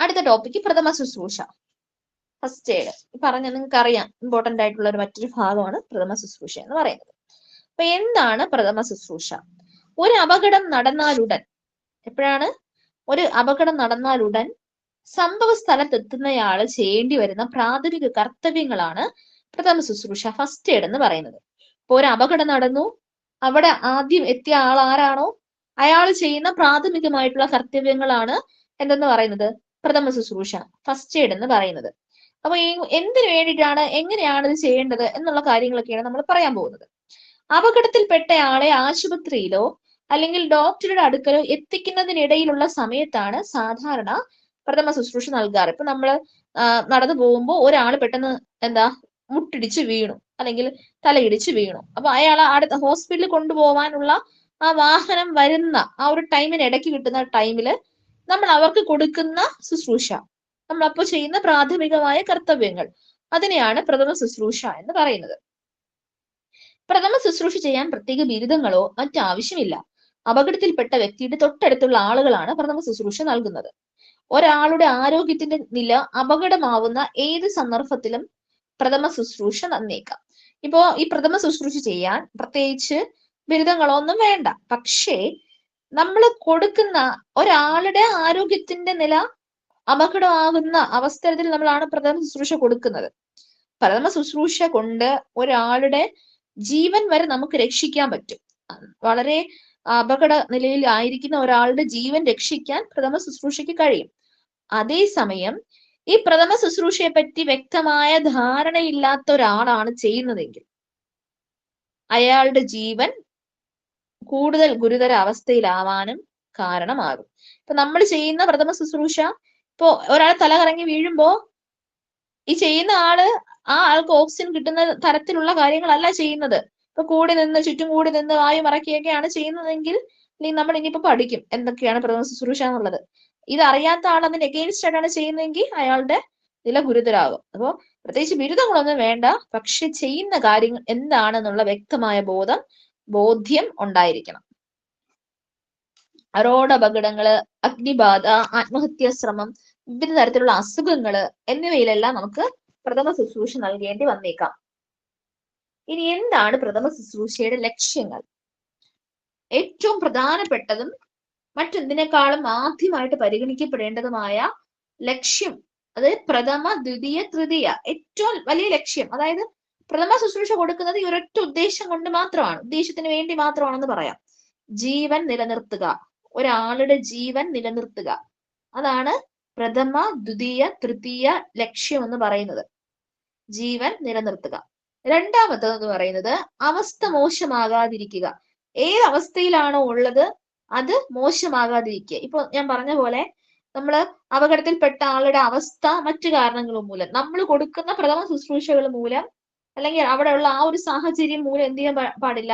അടുത്ത ടോപ്പിക്ക് പ്രഥമ ശുശ്രൂഷ, ഫസ്റ്റ് എയ്ഡ്. പറഞ്ഞ നിങ്ങൾക്ക് അറിയാം, ഇമ്പോർട്ടന്റ് ആയിട്ടുള്ള ഒരു മറ്റൊരു ഭാഗമാണ് പ്രഥമ ശുശ്രൂഷ എന്ന് പറയുന്നത്. അപ്പൊ എന്താണ് പ്രഥമ ശുശ്രൂഷ? ഒരു അപകടം നടന്നാലുടൻ, എപ്പോഴാണ് ഒരു അപകടം നടന്നാലുടൻ സംഭവ സ്ഥലത്തെത്തുന്നയാള് ചെയ്യേണ്ടി വരുന്ന പ്രാഥമിക കർത്തവ്യങ്ങളാണ് പ്രഥമ ശുശ്രൂഷ, ഫസ്റ്റ് എയ്ഡ് എന്ന് പറയുന്നത്. ഇപ്പൊ ഒരു അപകടം നടന്നു, അവിടെ ആദ്യം എത്തിയ ആൾ ആരാണോ അയാൾ ചെയ്യുന്ന പ്രാഥമികമായിട്ടുള്ള കർത്തവ്യങ്ങളാണ് എന്തെന്ന് പറയുന്നത്? പ്രഥമ ശുശ്രൂഷ, ഫസ്റ്റ് എയ്ഡ് എന്ന് പറയുന്നത്. അപ്പൊ എന്തിനു വേണ്ടിയിട്ടാണ്, എങ്ങനെയാണ് ഇത് ചെയ്യേണ്ടത് എന്നുള്ള കാര്യങ്ങളൊക്കെയാണ് നമ്മൾ പറയാൻ പോകുന്നത്. അപകടത്തിൽപ്പെട്ട ആളെ ആശുപത്രിയിലോ അല്ലെങ്കിൽ ഡോക്ടറുടെ അടുക്കലോ എത്തിക്കുന്നതിനിടയിലുള്ള സമയത്താണ് സാധാരണ പ്രഥമ ശുശ്രൂഷ നൽകാറ്. ഇപ്പൊ നമ്മള് നടന്നു പോകുമ്പോൾ ഒരാൾ പെട്ടെന്ന് മുട്ടിടിച്ച് വീണു അല്ലെങ്കിൽ തലയിടിച്ച് വീണു. അപ്പൊ അയാളെ അടുത്ത ഹോസ്പിറ്റലിൽ കൊണ്ടുപോകാനുള്ള ആ വാഹനം വരുന്ന ആ ഒരു ടൈമിന് ഇടയ്ക്ക് കിട്ടുന്ന ടൈമില് നമ്മൾ അവർക്ക് കൊടുക്കുന്ന ശുശ്രൂഷ, നമ്മളപ്പോൾ ചെയ്യുന്ന പ്രാഥമികമായ കർത്തവ്യങ്ങൾ, അതിനെയാണ് പ്രഥമ ശുശ്രൂഷ എന്ന് പറയുന്നത്. പ്രഥമ ശുശ്രൂഷ ചെയ്യാൻ പ്രത്യേക ബിരുദങ്ങളോ മറ്റാവശ്യമില്ല. അപകടത്തിൽപ്പെട്ട വ്യക്തിയുടെ തൊട്ടടുത്തുള്ള ആളുകളാണ് പ്രഥമ ശുശ്രൂഷ നൽകുന്നത്. ഒരാളുടെ ആരോഗ്യത്തിന്റെ നില അപകടമാവുന്ന ഏത് സന്ദർഭത്തിലും പ്രഥമ ശുശ്രൂഷ തന്നേക്കാം. ഇപ്പോ ഈ പ്രഥമ ശുശ്രൂഷ ചെയ്യാൻ പ്രത്യേകിച്ച് ബിരുദങ്ങളോ ഒന്നും വേണ്ട. പക്ഷേ നമ്മൾ കൊടുക്കുന്ന ഒരാളുടെ ആരോഗ്യത്തിന്റെ നില അപകടമാകുന്ന അവസരത്തിൽ നമ്മളാണ് പ്രഥമ ശുശ്രൂഷ കൊടുക്കുന്നത്. പ്രഥമ ശുശ്രൂഷ കൊണ്ട് ഒരാളുടെ ജീവൻ വരെ നമുക്ക് രക്ഷിക്കാൻ പറ്റും. വളരെ അപകട നിലയിൽ ആയിരിക്കുന്ന ഒരാളുടെ ജീവൻ രക്ഷിക്കാൻ പ്രഥമ ശുശ്രൂഷയ്ക്ക് കഴിയും. അതേസമയം ഈ പ്രഥമ ശുശ്രൂഷയെ പറ്റി വ്യക്തമായ ധാരണയില്ലാത്ത ഒരാളാണ് ചെയ്യുന്നതെങ്കിൽ അയാളുടെ ജീവൻ കൂടുതൽ ഗുരുതര അവസ്ഥയിലാവാനും കാരണമാകും. ഇപ്പൊ നമ്മൾ ചെയ്യുന്ന പ്രഥമ ശുശ്രൂഷ, ഇപ്പോ ഒരാൾ തല കറങ്ങി വീഴുമ്പോ ഈ ചെയ്യുന്ന ആള് ആ ആൾക്ക് ഓക്സിജൻ കിട്ടുന്ന തരത്തിലുള്ള കാര്യങ്ങളല്ല ചെയ്യുന്നത്. ഇപ്പൊ ചുറ്റും കൂടി നിന്ന് വായു മറക്കുകയൊക്കെയാണ് ചെയ്യുന്നതെങ്കിൽ നമ്മൾ ഇനിയിപ്പോ പഠിക്കും എന്തൊക്കെയാണ് പ്രഥമ ശുശ്രൂഷ എന്നുള്ളത്. ഇതറിയാത്ത ആൾ അതിന് എഗെയിൻസ്റ്റ് ആയിട്ടാണ് ചെയ്യുന്നതെങ്കിൽ അയാളുടെ നില ഗുരുതരാകും. അപ്പോ പ്രത്യേകിച്ച് ബിരുദങ്ങളൊന്നും വേണ്ട, പക്ഷെ ചെയ്യുന്ന കാര്യങ്ങൾ എന്താണെന്നുള്ള വ്യക്തമായ ബോധ്യം ഉണ്ടായിരിക്കണം. റോഡ് അപകടങ്ങള്, അഗ്നിബാധ, ആത്മഹത്യാ ശ്രമം, വിവിധ തരത്തിലുള്ള അസുഖങ്ങള് എന്നിവയിലെല്ലാം നമുക്ക് പ്രഥമ ശുശ്രൂഷ നൽകേണ്ടി വന്നേക്കാം. ഇനി എന്താണ് പ്രഥമ ശുശ്രൂഷയുടെ ലക്ഷ്യങ്ങൾ? ഏറ്റവും പ്രധാനപ്പെട്ടതും മറ്റെന്തിനേക്കാളും ആദ്യമായിട്ട് പരിഗണിക്കപ്പെടേണ്ടതുമായ ലക്ഷ്യം, അതായത് പ്രഥമ, ദ്വിതീയ, തൃതീയ, ഏറ്റവും വലിയ ലക്ഷ്യം, അതായത് പ്രഥമ ശുശ്രൂഷ കൊടുക്കുന്നത് ഈ ഒരൊറ്റ ഉദ്ദേശം കൊണ്ട് മാത്രമാണ്, ഉദ്ദേശത്തിന് വേണ്ടി മാത്രമാണെന്ന് പറയാം. ജീവൻ നിലനിർത്തുക, ഒരാളുടെ ജീവൻ നിലനിർത്തുക, അതാണ് പ്രഥമ, ദ്വിതീയ, തൃതീയ ലക്ഷ്യം എന്ന് പറയുന്നത്. ജീവൻ നിലനിർത്തുക. രണ്ടാമത്തതെന്ന് പറയുന്നത് അവസ്ഥ മോശമാകാതിരിക്കുക. ഏത് അവസ്ഥയിലാണോ ഉള്ളത് അത് മോശമാകാതിരിക്കുക. ഇപ്പൊ ഞാൻ പറഞ്ഞ പോലെ നമ്മള് അപകടത്തിൽപ്പെട്ട ആളുടെ അവസ്ഥ മറ്റു കാരണങ്ങൾ മൂലം, നമ്മൾ കൊടുക്കുന്ന പ്രഥമ ശുശ്രൂഷകൾ മൂലം, അല്ലെങ്കിൽ അവിടെയുള്ള ആ ഒരു സാഹചര്യം മൂലം എന്ത് ചെയ്യാൻ പാടില്ല,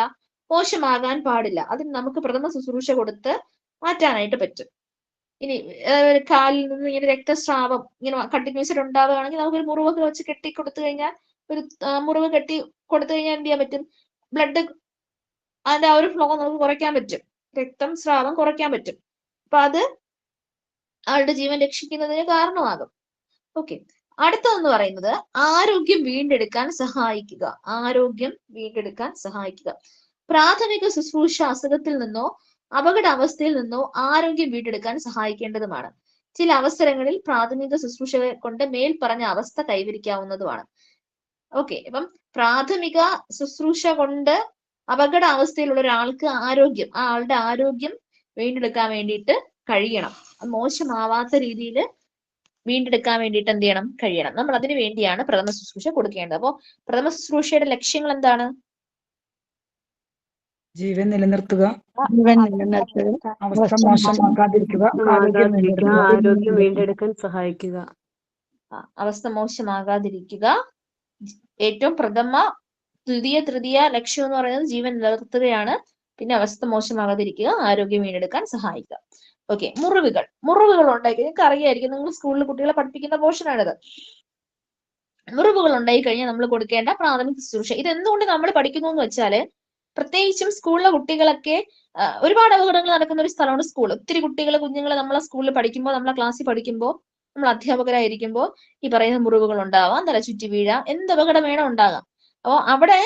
മോശമാകാൻ പാടില്ല. അതിന് നമുക്ക് പ്രഥമ ശുശ്രൂഷ കൊടുത്ത് മാറ്റാനായിട്ട് പറ്റും. ഇനി കാലിൽ നിന്ന് ഇങ്ങനെ രക്തസ്രാവം ഇങ്ങനെ കണ്ടിന്യൂസ് ആയിട്ട് ഉണ്ടാവുകയാണെങ്കിൽ നമുക്കൊരു മുറിവൊക്കെ വെച്ച് കെട്ടി കൊടുത്തു കഴിഞ്ഞാൽ, ഒരു മുറിവ് കെട്ടി കൊടുത്തു കഴിഞ്ഞാൽ എന്ത് ചെയ്യാൻ പറ്റും, ബ്ലഡ് അതിന്റെ ആ ഒരു ഫ്ലോ നമുക്ക് കുറയ്ക്കാൻ പറ്റും, രക്തം സ്രാവം കുറയ്ക്കാൻ പറ്റും. അപ്പൊ അത് ആളുടെ ജീവൻ രക്ഷിക്കുന്നതിന് കാരണമാകും. ഓക്കെ, അടുത്തതെന്ന് പറയുന്നത് ആരോഗ്യം വീണ്ടെടുക്കാൻ സഹായിക്കുക. ആരോഗ്യം വീണ്ടെടുക്കാൻ സഹായിക്കുക. പ്രാഥമിക ശുശ്രൂഷ അസുഖത്തിൽ നിന്നോ അപകടാവസ്ഥയിൽ നിന്നോ ആരോഗ്യം വീണ്ടെടുക്കാൻ സഹായിക്കേണ്ടതുമാണ്. ചില അവസരങ്ങളിൽ പ്രാഥമിക ശുശ്രൂഷ കൊണ്ട് മേൽ പറഞ്ഞ അവസ്ഥ കൈവരിക്കാവുന്നതുമാണ്. ഓക്കെ, ഇപ്പം പ്രാഥമിക ശുശ്രൂഷ കൊണ്ട് അപകടാവസ്ഥയിലുള്ള ഒരാൾക്ക് ആരോഗ്യം, ആ ആളുടെ ആരോഗ്യം വീണ്ടെടുക്കാൻ വേണ്ടിയിട്ട് കഴിയണം. മോശമാവാത്ത രീതിയിൽ വീണ്ടെടുക്കാൻ വേണ്ടിയിട്ട് എന്ത് ചെയ്യണം, കഴിയണം. നമ്മൾ അതിനു വേണ്ടിയാണ് പ്രഥമ ശുശ്രൂഷ കൊടുക്കേണ്ടത്. അപ്പോ പ്രഥമ ശുശ്രൂഷയുടെ ലക്ഷ്യങ്ങൾ എന്താണ്? ജീവൻ നിലനിർത്തുക, അവസ്ഥ അവസ്ഥ മോശമാക്കാതിരിക്കുക, ആരോഗ്യം വീണ്ടെടുക്കുക. ആരോഗ്യം വീണ്ടെടുക്കാൻ സഹായിക്കുക. അവസ്ഥ മോശമാകാതിരിക്കുക. ഏറ്റവും പ്രഥമ, ദ്വിതീയ, തൃതീയ ലക്ഷ്യം എന്ന് പറയുന്നത് ജീവൻ നിലനിർത്തുകയാണ്. പിന്നെ അവസ്ഥ മോശമാകാതിരിക്കുക, ആരോഗ്യം വീണ്ടെടുക്കാൻ സഹായിക്കുക. ഓക്കെ, മുറിവുകൾ ഉണ്ടായി, നിങ്ങൾക്ക് അറിയായിരിക്കും, നിങ്ങൾ സ്കൂളിൽ കുട്ടികളെ പഠിപ്പിക്കുന്ന പോർഷനാണിത്. മുറിവുകൾ ഉണ്ടായി കഴിഞ്ഞാൽ നമ്മൾ കൊടുക്കേണ്ട പ്രാഥമിക ശുശ്രൂഷ. ഇത് എന്തുകൊണ്ട് നമ്മൾ പഠിക്കുന്നു എന്ന് വെച്ചാല്, പ്രത്യേകിച്ചും സ്കൂളിലെ കുട്ടികളൊക്കെ ഒരുപാട് അപകടങ്ങൾ നടക്കുന്ന ഒരു സ്ഥലമാണ് സ്കൂൾ. ഒത്തിരി കുഞ്ഞുങ്ങൾ നമ്മളെ സ്കൂളിൽ പഠിക്കുമ്പോൾ, നമ്മളെ ക്ലാസ്സിൽ പഠിക്കുമ്പോൾ, നമ്മൾ അധ്യാപകരായിരിക്കുമ്പോൾ ഈ പറയുന്ന മുറിവുകൾ ഉണ്ടാവാം, തല ചുറ്റി വീഴാം, എന്ത് അപകടം വേണം ഉണ്ടാകാം. അപ്പൊ അവിടെ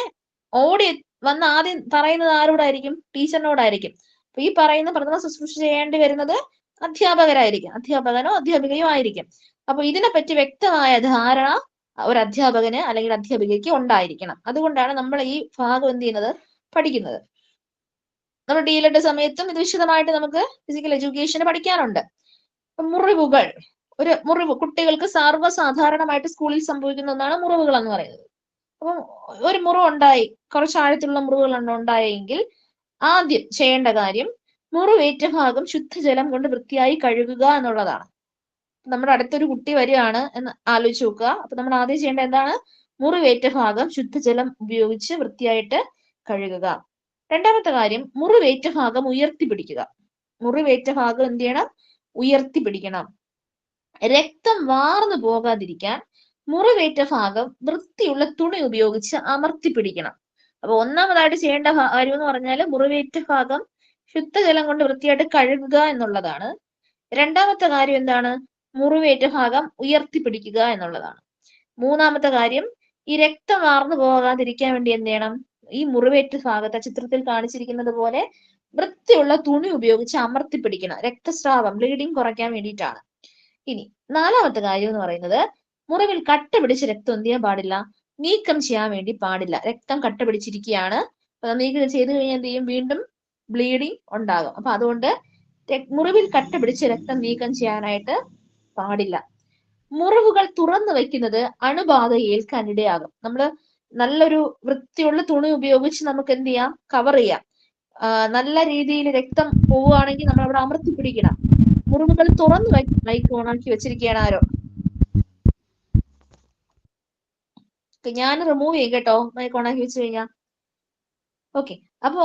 ഓടി വന്ന് ആദ്യം പറയുന്നത് ആരോടായിരിക്കും? ടീച്ചറിനോടായിരിക്കും. അപ്പൊ ഈ പറയുന്ന പ്രഥമ ശുശ്രൂഷ ചെയ്യേണ്ടി വരുന്നത് അധ്യാപകരായിരിക്കും, അധ്യാപകനോ അധ്യാപികയോ ആയിരിക്കും. അപ്പൊ ഇതിനെപ്പറ്റി വ്യക്തമായ ധാരണ ഒരു അധ്യാപകന് അല്ലെങ്കിൽ അധ്യാപികയ്ക്ക് ഉണ്ടായിരിക്കണം. അതുകൊണ്ടാണ് നമ്മൾ ഈ ഭാഗം എന്ത് ചെയ്യുന്നത്, പഠിക്കുന്നത്. നമ്മൾ DLED സമയത്തും ഇത് വിശദമായിട്ട് നമുക്ക് ഫിസിക്കൽ എഡ്യൂക്കേഷന് പഠിക്കാനുണ്ട്. മുറിവുകൾ, ഒരു മുറിവ് കുട്ടികൾക്ക് സർവ്വസാധാരണമായിട്ട് സ്കൂളിൽ സംഭവിക്കുന്ന ഒന്നാണ് മുറിവുകൾ എന്ന് പറയുന്നത്. അപ്പം ഒരു മുറിവ് ഉണ്ടായി, കുറച്ച് ആഴത്തിലുള്ള മുറിവുകൾ ഉണ്ടായെങ്കിൽ ആദ്യം ചെയ്യേണ്ട കാര്യം മുറിവേറ്റ ഭാഗം ശുദ്ധജലം കൊണ്ട് വൃത്തിയായി കഴുകുക എന്നുള്ളതാണ്. നമ്മുടെ അടുത്തൊരു കുട്ടി വരികയാണ് എന്ന് ആലോചിച്ച് നോക്കുക. അപ്പൊ നമ്മൾ ആദ്യം ചെയ്യേണ്ടത് എന്താണ്? മുറിവേറ്റ ഭാഗം ശുദ്ധജലം ഉപയോഗിച്ച് വൃത്തിയായിട്ട് കഴുകുക. രണ്ടാമത്തെ കാര്യം മുറിവേറ്റ ഭാഗം ഉയർത്തിപ്പിടിക്കുക. മുറിവേറ്റ ഭാഗം എന്ത് ചെയ്യണം? ഉയർത്തിപ്പിടിക്കണം. രക്തം വാർന്നു പോകാതിരിക്കാൻ മുറിവേറ്റ ഭാഗം വൃത്തിയുള്ള തുണി ഉപയോഗിച്ച് അമർത്തിപ്പിടിക്കണം. അപ്പൊ ഒന്നാമതായിട്ട് ചെയ്യേണ്ട കാര്യം എന്ന് പറഞ്ഞാൽ മുറിവേറ്റ ഭാഗം ശുദ്ധജലം കൊണ്ട് വൃത്തിയായിട്ട് കഴുകുക എന്നുള്ളതാണ്. രണ്ടാമത്തെ കാര്യം എന്താണ്? മുറിവേറ്റ ഭാഗം ഉയർത്തിപ്പിടിക്കുക എന്നുള്ളതാണ്. മൂന്നാമത്തെ കാര്യം ഈ രക്തം വാർന്നു പോകാതിരിക്കാൻ വേണ്ടി എന്ത് ചെയ്യണം? ഈ മുറിവേറ്റ ഭാഗത്ത് ചിത്രത്തിൽ കാണിച്ചിരിക്കുന്നത് പോലെ വൃത്തിയുള്ള തുണി ഉപയോഗിച്ച് അമർത്തിപ്പിടിക്കണം. രക്തസ്രാവം, ബ്ലീഡിങ് കുറയ്ക്കാൻ വേണ്ടിയിട്ടാണ്. ഇനി നാലാമത്തെ കാര്യം എന്ന് പറയുന്നത് മുറിവിൽ കട്ട പിടിച്ച രക്തം എന്ത് ചെയ്യാൻ പാടില്ല? നീക്കം ചെയ്യാൻ വേണ്ടി പാടില്ല. രക്തം കട്ട പിടിച്ചിരിക്കുകയാണ്, നീക്കം ചെയ്ത് കഴിഞ്ഞാൽ എന്ത് ചെയ്യും? വീണ്ടും ബ്ലീഡിങ് ഉണ്ടാകും. അപ്പൊ അതുകൊണ്ട് മുറിവിൽ കട്ട പിടിച്ച രക്തം നീക്കം ചെയ്യാനായിട്ട് പാടില്ല. മുറിവുകൾ തുറന്നു വെക്കുന്നത് അണുബാധ ഏൽക്കാൻ ഇടയാകും. നമ്മള് നല്ലൊരു വൃത്തിയുള്ള തുണി ഉപയോഗിച്ച് നമുക്ക് എന്ത് ചെയ്യാം? കവർ ചെയ്യാം. നല്ല രീതിയിൽ രക്തം പോവുകയാണെങ്കിൽ നമ്മൾ അവിടെ അമർത്തി പിടിക്കണം. മുറിവുകൾ തുറന്നു മൈക്ക് ഓണാക്കി വെച്ചിരിക്കുകയാണ് ആരോ. ഞാൻ റിമൂവ് ചെയ്യും കേട്ടോ, മൈക്ക് ഓണാക്കി വെച്ച് കഴിഞ്ഞാൽ. ഓക്കെ, അപ്പോ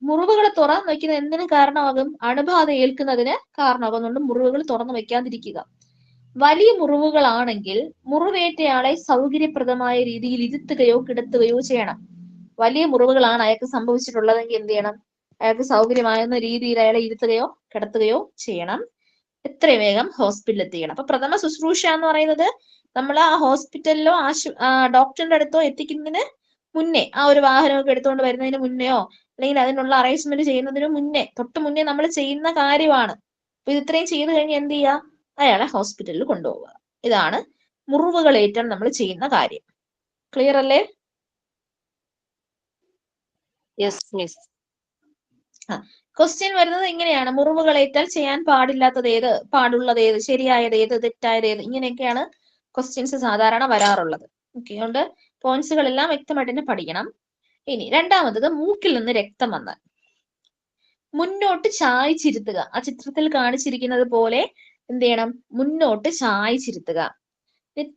മുറിവുകൾ തുറന്നു വെക്കുന്നത് എന്തിനു കാരണമാകും? അണുബാധ ഏൽക്കുന്നതിന് കാരണമാകുന്നുണ്ട്. മുറിവുകൾ തുറന്നു വെക്കാതിരിക്കുക. വലിയ മുറിവുകളാണെങ്കിൽ മുറിവേറ്റയാളെ സൗകര്യപ്രദമായ രീതിയിൽ ഇരുത്തുകയോ കിടത്തുകയോ ചെയ്യണം. വലിയ മുറിവുകളാണ് അയാൾക്ക് സംഭവിച്ചിട്ടുള്ളതെങ്കിൽ എന്ത് ചെയ്യണം? അയാൾക്ക് സൗകര്യമാകുന്ന രീതിയിൽ അയാളെ ഇരുത്തുകയോ കിടത്തുകയോ ചെയ്യണം. എത്രയും വേഗം ഹോസ്പിറ്റലിൽ എത്തിക്കണം. അപ്പൊ പ്രഥമ ശുശ്രൂഷ എന്ന് പറയുന്നത് നമ്മൾ ആ ഹോസ്പിറ്റലിലോ ഡോക്ടറിന്റെ അടുത്തോ എത്തിക്കുന്നതിന് മുന്നേ ആ ഒരു വാഹനമൊക്കെ എടുത്തുകൊണ്ട് വരുന്നതിന് മുന്നെയോ അല്ലെങ്കിൽ അതിനുള്ള അറേഞ്ച്മെന്റ് ചെയ്യുന്നതിന് മുന്നേ തൊട്ട് മുന്നേ നമ്മൾ ചെയ്യുന്ന കാര്യമാണ്. അപ്പൊ ഇത് ഇത്രയും ചെയ്ത് കഴിഞ്ഞ് എന്ത് ചെയ്യുക? അയാളെ ഹോസ്പിറ്റലിൽ കൊണ്ടുപോവുക. ഇതാണ് മുറിവുകളേറ്റാൻ നമ്മൾ ചെയ്യുന്ന കാര്യം. ക്ലിയർ അല്ലേ? Yes miss. ക്വസ്റ്റ്യൻ വരുന്നത് ഇങ്ങനെയാണ്: മുറിവുകളേറ്റാൽ ചെയ്യാൻ പാടില്ലാത്തത് ഏത്, പാടുള്ളത് ഏത്, ശരിയായത് ഏത്, തെറ്റായത് ഏത്? ഇങ്ങനെയൊക്കെയാണ് ക്വസ്റ്റ്യൻസ് സാധാരണ വരാറുള്ളത്. ഓക്കെ, അതുകൊണ്ട് പോയിന്റ്സുകളെല്ലാം വ്യക്തമായിട്ട് തന്നെ പഠിക്കണം. ഇനി രണ്ടാമത്തത്, മൂക്കിൽ നിന്ന് രക്തം വന്നാൽ മുന്നോട്ട് ചായ്ച്ചിരുത്തുക. ആ ചിത്രത്തിൽ കാണിച്ചിരിക്കുന്നത് പോലെ എന്ത് ചെയ്യണം? മുന്നോട്ട് ചായ്ച്ചിരുത്തുക.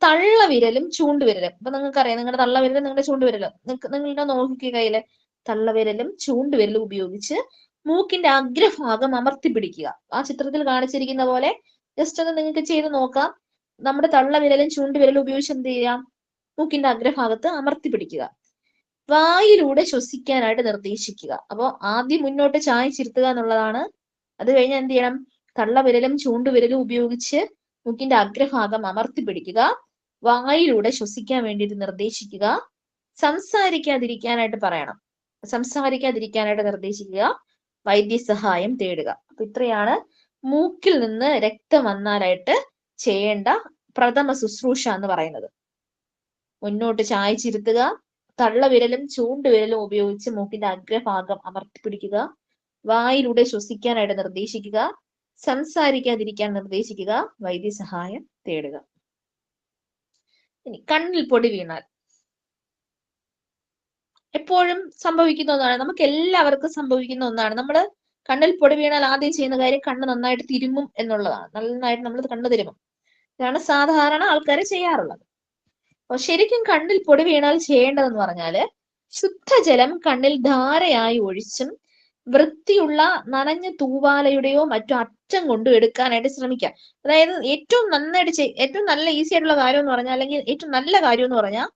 തള്ളവിരലും ചൂണ്ടുവിരലും. ഇപ്പൊ നിങ്ങൾക്കറിയാം, നിങ്ങളുടെ തള്ളവിരലും നിങ്ങളുടെ ചൂണ്ടുവിരലും, നിങ്ങളുടെ നോക്കിയ കയ്യില് തള്ളവിരലും ചൂണ്ടുവിരലും ഉപയോഗിച്ച് മൂക്കിന്റെ അഗ്രഭാഗം അമർത്തി പിടിക്കുക. ആ ചിത്രത്തിൽ കാണിച്ചിരിക്കുന്ന പോലെ ജസ്റ്റ് ഒന്ന് നിങ്ങൾക്ക് ചെയ്ത് നോക്കാം. നമ്മുടെ തള്ളവിരലും ചൂണ്ടുവിരലും ഉപയോഗിച്ച് എന്ത് ചെയ്യാം? മൂക്കിന്റെ അഗ്രഭാഗത്ത് അമർത്തി പിടിക്കുക. വായിലൂടെ ശ്വസിക്കാനായിട്ട് നിർദ്ദേശിക്കുക. അപ്പോൾ ആദ്യം മുന്നോട്ട് ചായ്ച്ചിരുത്തുക എന്നുള്ളതാണ്. അത് കഴിഞ്ഞ് എന്ത് ചെയ്യണം? തള്ളവിരലും ചൂണ്ടുവിരലും ഉപയോഗിച്ച് മൂക്കിന്റെ അഗ്രഭാഗം അമർത്തി പിടിക്കുക. വായിലൂടെ ശ്വസിക്കാൻ വേണ്ടിയിട്ട് നിർദ്ദേശിക്കുക. സംസാരിക്കാതിരിക്കാനായിട്ട് പറയണം. സംസാരിക്കാതിരിക്കാനായിട്ട് നിർദ്ദേശിക്കുക. വൈദ്യസഹായം തേടുക. അപ്പൊ ഇത്രയാണ് മൂക്കിൽ നിന്ന് രക്തം വന്നാലായിട്ട് ചെയ്യേണ്ട പ്രഥമ ശുശ്രൂഷ എന്ന് പറയുന്നത്. മുന്നോട്ട് ചായ്ച്ചിരുത്തുക, തള്ളവിരലും ചൂണ്ടുവിരലും ഉപയോഗിച്ച് മൂക്കിന്റെ അഗ്രഭാഗം അമർത്തി പിടിക്കുക, വായിലൂടെ ശ്വസിക്കാനായിട്ട് നിർദ്ദേശിക്കുക, സംസാരിക്കാതിരിക്കാൻ നിർദ്ദേശിക്കുക, വൈദ്യസഹായം തേടുക. ഇനി കണ്ണിൽ പൊടി വീണാൽ എപ്പോഴും സംഭവിക്കുന്ന ഒന്നാണ്, നമുക്ക് എല്ലാവർക്കും സംഭവിക്കുന്ന ഒന്നാണ്. നമ്മൾ കണ്ണിൽ പൊടി വീണാൽ ആദ്യം ചെയ്യുന്ന കാര്യം കണ്ണ് നന്നായിട്ട് തിരുമ്മും എന്നുള്ളതാണ്. നന്നായിട്ട് നമ്മൾ കണ്ണ് തിരുമ്മും. ഇതാണ് സാധാരണ ആൾക്കാർ ചെയ്യാറുള്ളത്. അപ്പൊ ശരിക്കും കണ്ണിൽ പൊടി വീണാൽ ചെയ്യേണ്ടതെന്ന് പറഞ്ഞാല് ശുദ്ധജലം കണ്ണിൽ ധാരയായി ഒഴിച്ചും വൃത്തിയുള്ള നനഞ്ഞ തൂവാലയുടെയോ മറ്റോ അറ്റം കൊണ്ടും എടുക്കാനായിട്ട് ശ്രമിക്കുക. അതായത് ഏറ്റവും നന്നായിട്ട് ഏറ്റവും നല്ല ഈസി ആയിട്ടുള്ള കാര്യം എന്ന് പറഞ്ഞാൽ, അല്ലെങ്കിൽ ഏറ്റവും നല്ല കാര്യം എന്ന് പറഞ്ഞാൽ,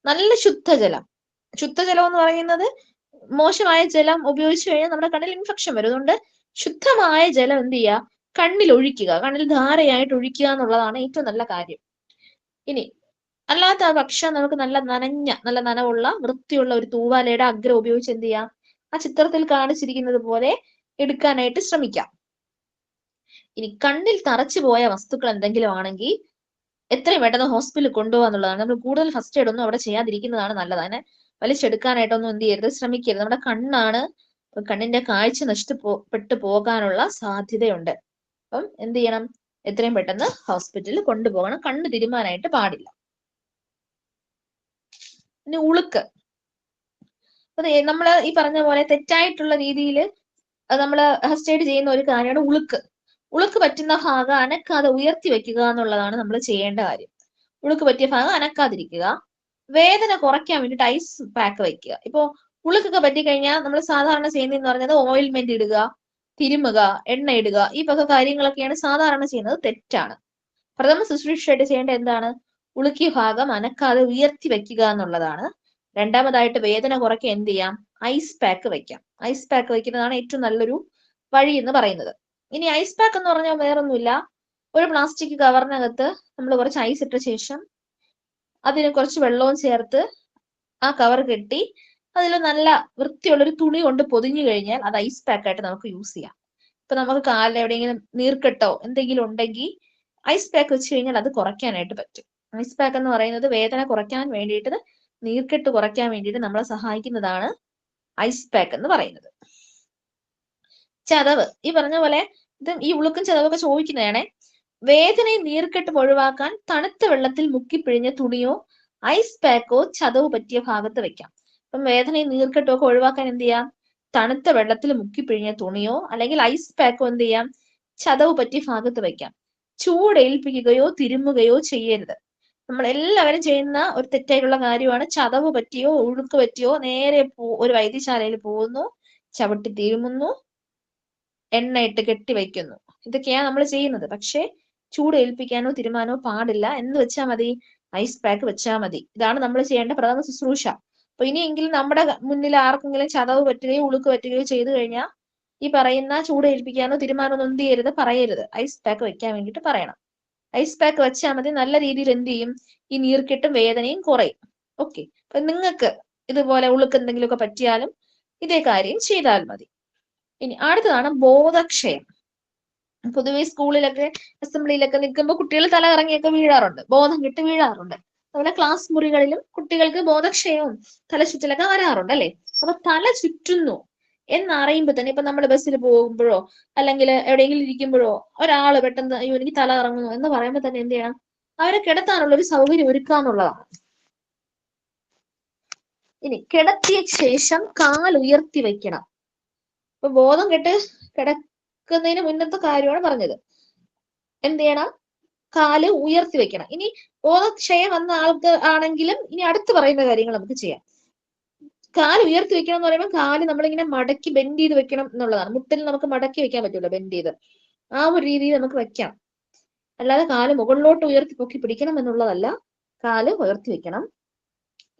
നല്ല ശുദ്ധജലം. ശുദ്ധജലം എന്ന് പറയുന്നത് മോശമായ ജലം ഉപയോഗിച്ചു കഴിഞ്ഞാൽ നമ്മുടെ കണ്ണിൽ ഇൻഫെക്ഷൻ വരും. അതുകൊണ്ട് ശുദ്ധമായ ജലം എന്ത് ചെയ്യുക? കണ്ണിൽ ഒഴിക്കുക, കണ്ണിൽ ധാരയായിട്ട് ഒഴിക്കുക എന്നുള്ളതാണ് ഏറ്റവും നല്ല കാര്യം. ഇനി അല്ലാത്ത പക്ഷം നമുക്ക് നല്ല നനവുള്ള വൃത്തിയുള്ള ഒരു തൂവാലയുടെ അഗ്രം ഉപയോഗിച്ച് എന്ത് ചെയ്യാം? ആ ചിത്രത്തിൽ കാണിച്ചിരിക്കുന്നത് പോലെ എടുക്കാനായിട്ട് ശ്രമിക്കാം. ഇനി കണ്ണിൽ തറച്ചു പോയ വസ്തുക്കൾ എന്തെങ്കിലും ആണെങ്കിൽ എത്രയും പെട്ടെന്ന് ഹോസ്പിറ്റലിൽ കൊണ്ടുപോകാന്നുള്ളതാണ്. നമ്മൾ കൂടുതൽ ഫസ്റ്റ് എയ്ഡ് ഒന്നും അവിടെ ചെയ്യാതിരിക്കുന്നതാണ് നല്ലത്. അതിനെ വലിച്ചെടുക്കാനായിട്ടൊന്നും എന്ത് ചെയ്യരുത്, ശ്രമിക്കരുത്. നമ്മുടെ കണ്ണാണ്, കണ്ണിന്റെ കാഴ്ച നഷ്ടപ്പെട്ടു പോകാനുള്ള സാധ്യതയുണ്ട്. അപ്പം എന്ത് ചെയ്യണം? എത്രയും പെട്ടെന്ന് ഹോസ്പിറ്റലിൽ കൊണ്ടുപോകണം. കണ്ണ് തിരുമാനായിട്ട് പാടില്ല. പിന്നെ ഉളുക്ക്. അതെ, നമ്മൾ ഈ പറഞ്ഞ പോലെ തെറ്റായിട്ടുള്ള രീതിയിൽ നമ്മൾ ഫസ്റ്റ് എയ്ഡ് ചെയ്യുന്ന ഒരു കാര്യമാണ് ഉളുക്ക്. ഉളുക്ക് പറ്റുന്ന ഭാഗം അനക്കാതെ ഉയർത്തി വെക്കുക എന്നുള്ളതാണ് നമ്മൾ ചെയ്യേണ്ട കാര്യം. ഉളുക്ക് പറ്റിയ ഭാഗം അനക്കാതിരിക്കുക. വേദന കുറയ്ക്കാൻ വേണ്ടിയിട്ട് ഐസ് പാക്ക് വയ്ക്കുക. ഇപ്പോ ഉളുക്കൊക്കെ പറ്റിക്കഴിഞ്ഞാൽ നമ്മൾ സാധാരണ ചെയ്യുന്നതെന്ന് പറഞ്ഞത് ഓയിൽമെന്റ് ഇടുക, തിരുമുക, എണ്ണ ഇടുക, ഈ വക കാര്യങ്ങളൊക്കെയാണ് സാധാരണ ചെയ്യുന്നത്. തെറ്റാണ്. പ്രഥമ ശുശ്രൂഷയായിട്ട് ചെയ്യേണ്ട എന്താണ്? ഉളുക്കിയ ഭാഗം അനക്കാതെ ഉയർത്തി വെക്കുക എന്നുള്ളതാണ്. രണ്ടാമതായിട്ട് വേദന കുറയ്ക്കാൻ എന്ത് ചെയ്യാം? ഐസ് പാക്ക് വയ്ക്കാം. ഐസ് പാക്ക് വയ്ക്കുന്നതാണ് ഏറ്റവും നല്ലൊരു വഴി എന്ന് പറയുന്നത്. ഇനി ഐസ് പാക്ക് എന്ന് പറഞ്ഞാൽ വേറൊന്നുമില്ല, ഒരു പ്ലാസ്റ്റിക് കവറിനകത്ത് നമ്മൾ കുറച്ച് ഐസ് ഇട്ട ശേഷം അതിന് കുറച്ച് വെള്ളവും ചേർത്ത് ആ കവർ കെട്ടി അതിൽ നല്ല വൃത്തിയുള്ളൊരു തുണി കൊണ്ട് പൊതിഞ്ഞു കഴിഞ്ഞാൽ അത് ഐസ് പാക്കായിട്ട് നമുക്ക് യൂസ് ചെയ്യാം. ഇപ്പൊ നമുക്ക് കാലിൽ എവിടെയെങ്കിലും നീർക്കെട്ടോ എന്തെങ്കിലും ഉണ്ടെങ്കിൽ ഐസ് പാക്ക് വെച്ച് കഴിഞ്ഞാൽ അത് കുറയ്ക്കാനായിട്ട് പറ്റും. ഐസ് പാക്ക് എന്ന് പറയുന്നത് വേദന കുറയ്ക്കാൻ വേണ്ടിയിട്ട്, നീർക്കെട്ട് കുറയ്ക്കാൻ വേണ്ടിയിട്ട് നമ്മളെ സഹായിക്കുന്നതാണ് ഐസ് പാക്ക് എന്ന് പറയുന്നത്. ചതവ്, ഈ പറഞ്ഞ പോലെ ഇത് ഈ ഉളുക്കും ചതവൊക്കെ ചോദിക്കുന്നതാണേ. വേദനയും നീർക്കെട്ടും ഒഴിവാക്കാൻ തണുത്ത വെള്ളത്തിൽ മുക്കിപ്പിഴിഞ്ഞ തുണിയോ ഐസ് പാക്കോ ചതവ് പറ്റിയ ഭാഗത്ത് വെക്കാം. അപ്പം വേദനയും നീർക്കെട്ടും ഒക്കെ ഒഴിവാക്കാൻ എന്ത് ചെയ്യാം? തണുത്ത വെള്ളത്തിൽ മുക്കിപ്പിഴിഞ്ഞ തുണിയോ അല്ലെങ്കിൽ ഐസ് പാക്കോ എന്ത് ചെയ്യാം? ചതവ് പറ്റിയ ഭാഗത്ത് വെക്കാം. ചൂടേൽപ്പിക്കുകയോ തിരുമുകയോ ചെയ്യരുത്. നമ്മൾ എല്ലാവരും ചെയ്യുന്ന ഒരു തെറ്റായിട്ടുള്ള കാര്യമാണ് ചതവ് പറ്റിയോ ഉഴുക്ക് പറ്റിയോ നേരെ ഒരു വൈദ്യശാലയിൽ പോകുന്നു, ചവിട്ടി തിരുമുന്നു, എണ്ണയിട്ട് കെട്ടി വയ്ക്കുന്നു. ഇതൊക്കെയാണ് നമ്മൾ ചെയ്യുന്നത്. പക്ഷെ ചൂട് ഏൽപ്പിക്കാനോ തിരുമാനോ പാടില്ല. എന്ന് വെച്ചാൽ മതി? ഐസ് പാക്ക് വെച്ചാൽ മതി. ഇതാണ് നമ്മൾ ചെയ്യേണ്ട പ്രഥമ ശുശ്രൂഷ. അപ്പൊ ഇനിയെങ്കിലും നമ്മുടെ മുന്നിൽ ആർക്കെങ്കിലും ചതവ് പറ്റുകയോ ഉളുക്ക് പറ്റുകയോ ചെയ്തു കഴിഞ്ഞാൽ ഈ പറയുന്ന ചൂട് ഏൽപ്പിക്കാനോ തിരുമാനോ ഒന്നും എന്ത് ചെയ്യരുത്, പറയരുത്. ഐസ് പാക്ക് വെക്കാൻ വേണ്ടിയിട്ട് പറയണം. ഐസ് പാക്ക് വെച്ചാൽ മതി. നല്ല രീതിയിൽ എന്ത് ചെയ്യും? ഈ നീർക്കെട്ടും വേദനയും കുറയും. ഓക്കെ, അപ്പൊ നിങ്ങൾക്ക് ഇതുപോലെ ഉളുക്ക് എന്തെങ്കിലുമൊക്കെ പറ്റിയാലും ഇതേ കാര്യം ചെയ്താൽ മതി. ഇനി അടുത്തതാണ് ബോധക്ഷയം. പൊതുവെ സ്കൂളിലൊക്കെ അസംബ്ലിയിലൊക്കെ നിൽക്കുമ്പോൾ കുട്ടികൾ തല കറങ്ങിയൊക്കെ വീഴാറുണ്ട്, ബോധം കെട്ട് വീഴാറുണ്ട്. അതുപോലെ ക്ലാസ് മുറികളിലും കുട്ടികൾക്ക് ബോധക്ഷയവും തലചുറ്റലൊക്കെ വരാറുണ്ട് അല്ലെ. അപ്പൊ തല ചുറ്റുന്നു എന്നറിയുമ്പോ തന്നെ, ഇപ്പൊ നമ്മൾ ബസ്സിൽ പോകുമ്പോഴോ അല്ലെങ്കിൽ എവിടെയെങ്കിലും ഇരിക്കുമ്പോഴോ ഒരാള് പെട്ടെന്ന് അയ്യോ എനിക്ക് തല കറങ്ങുന്നു എന്ന് പറയുമ്പോൾ തന്നെ എന്ത് ചെയ്യണം, അവരെ കിടത്താനുള്ള ഒരു സൗകര്യം ഒരുക്കാന്നുള്ളതാണ്. ഇനി കിടത്തിയ ശേഷം കാൽ ഉയർത്തി വെക്കണം. ഇപ്പൊ ബോധം കെട്ട് കിടക്കുന്നതിന് മുന്നത്തെ കാര്യമാണ് പറഞ്ഞത്. എന്ത് ചെയ്യണം, കാല് ഉയർത്തി വെക്കണം. ഇനി ബോധക്ഷയം വന്ന ആൾക്ക് ആണെങ്കിലും ഇനി അടുത്ത് പറയുന്ന കാര്യങ്ങൾ നമുക്ക് ചെയ്യാം. കാല് ഉയർത്തി വെക്കണം എന്ന് പറയുമ്പോൾ കാല് നമ്മളിങ്ങനെ മടക്കി ബെൻഡ് ചെയ്ത് വെക്കണം എന്നുള്ളതാണ്. മുട്ടിൽ നമുക്ക് മടക്കി വെക്കാൻ പറ്റില്ല, ബെൻഡ് ചെയ്ത് ആ ഒരു രീതിയിൽ നമുക്ക് വെക്കാം. അല്ലാതെ കാല് മുകളിലോട്ട് ഉയർത്തി പൊക്കി പിടിക്കണം എന്നുള്ളതല്ല, കാല് ഉയർത്തി വെക്കണം.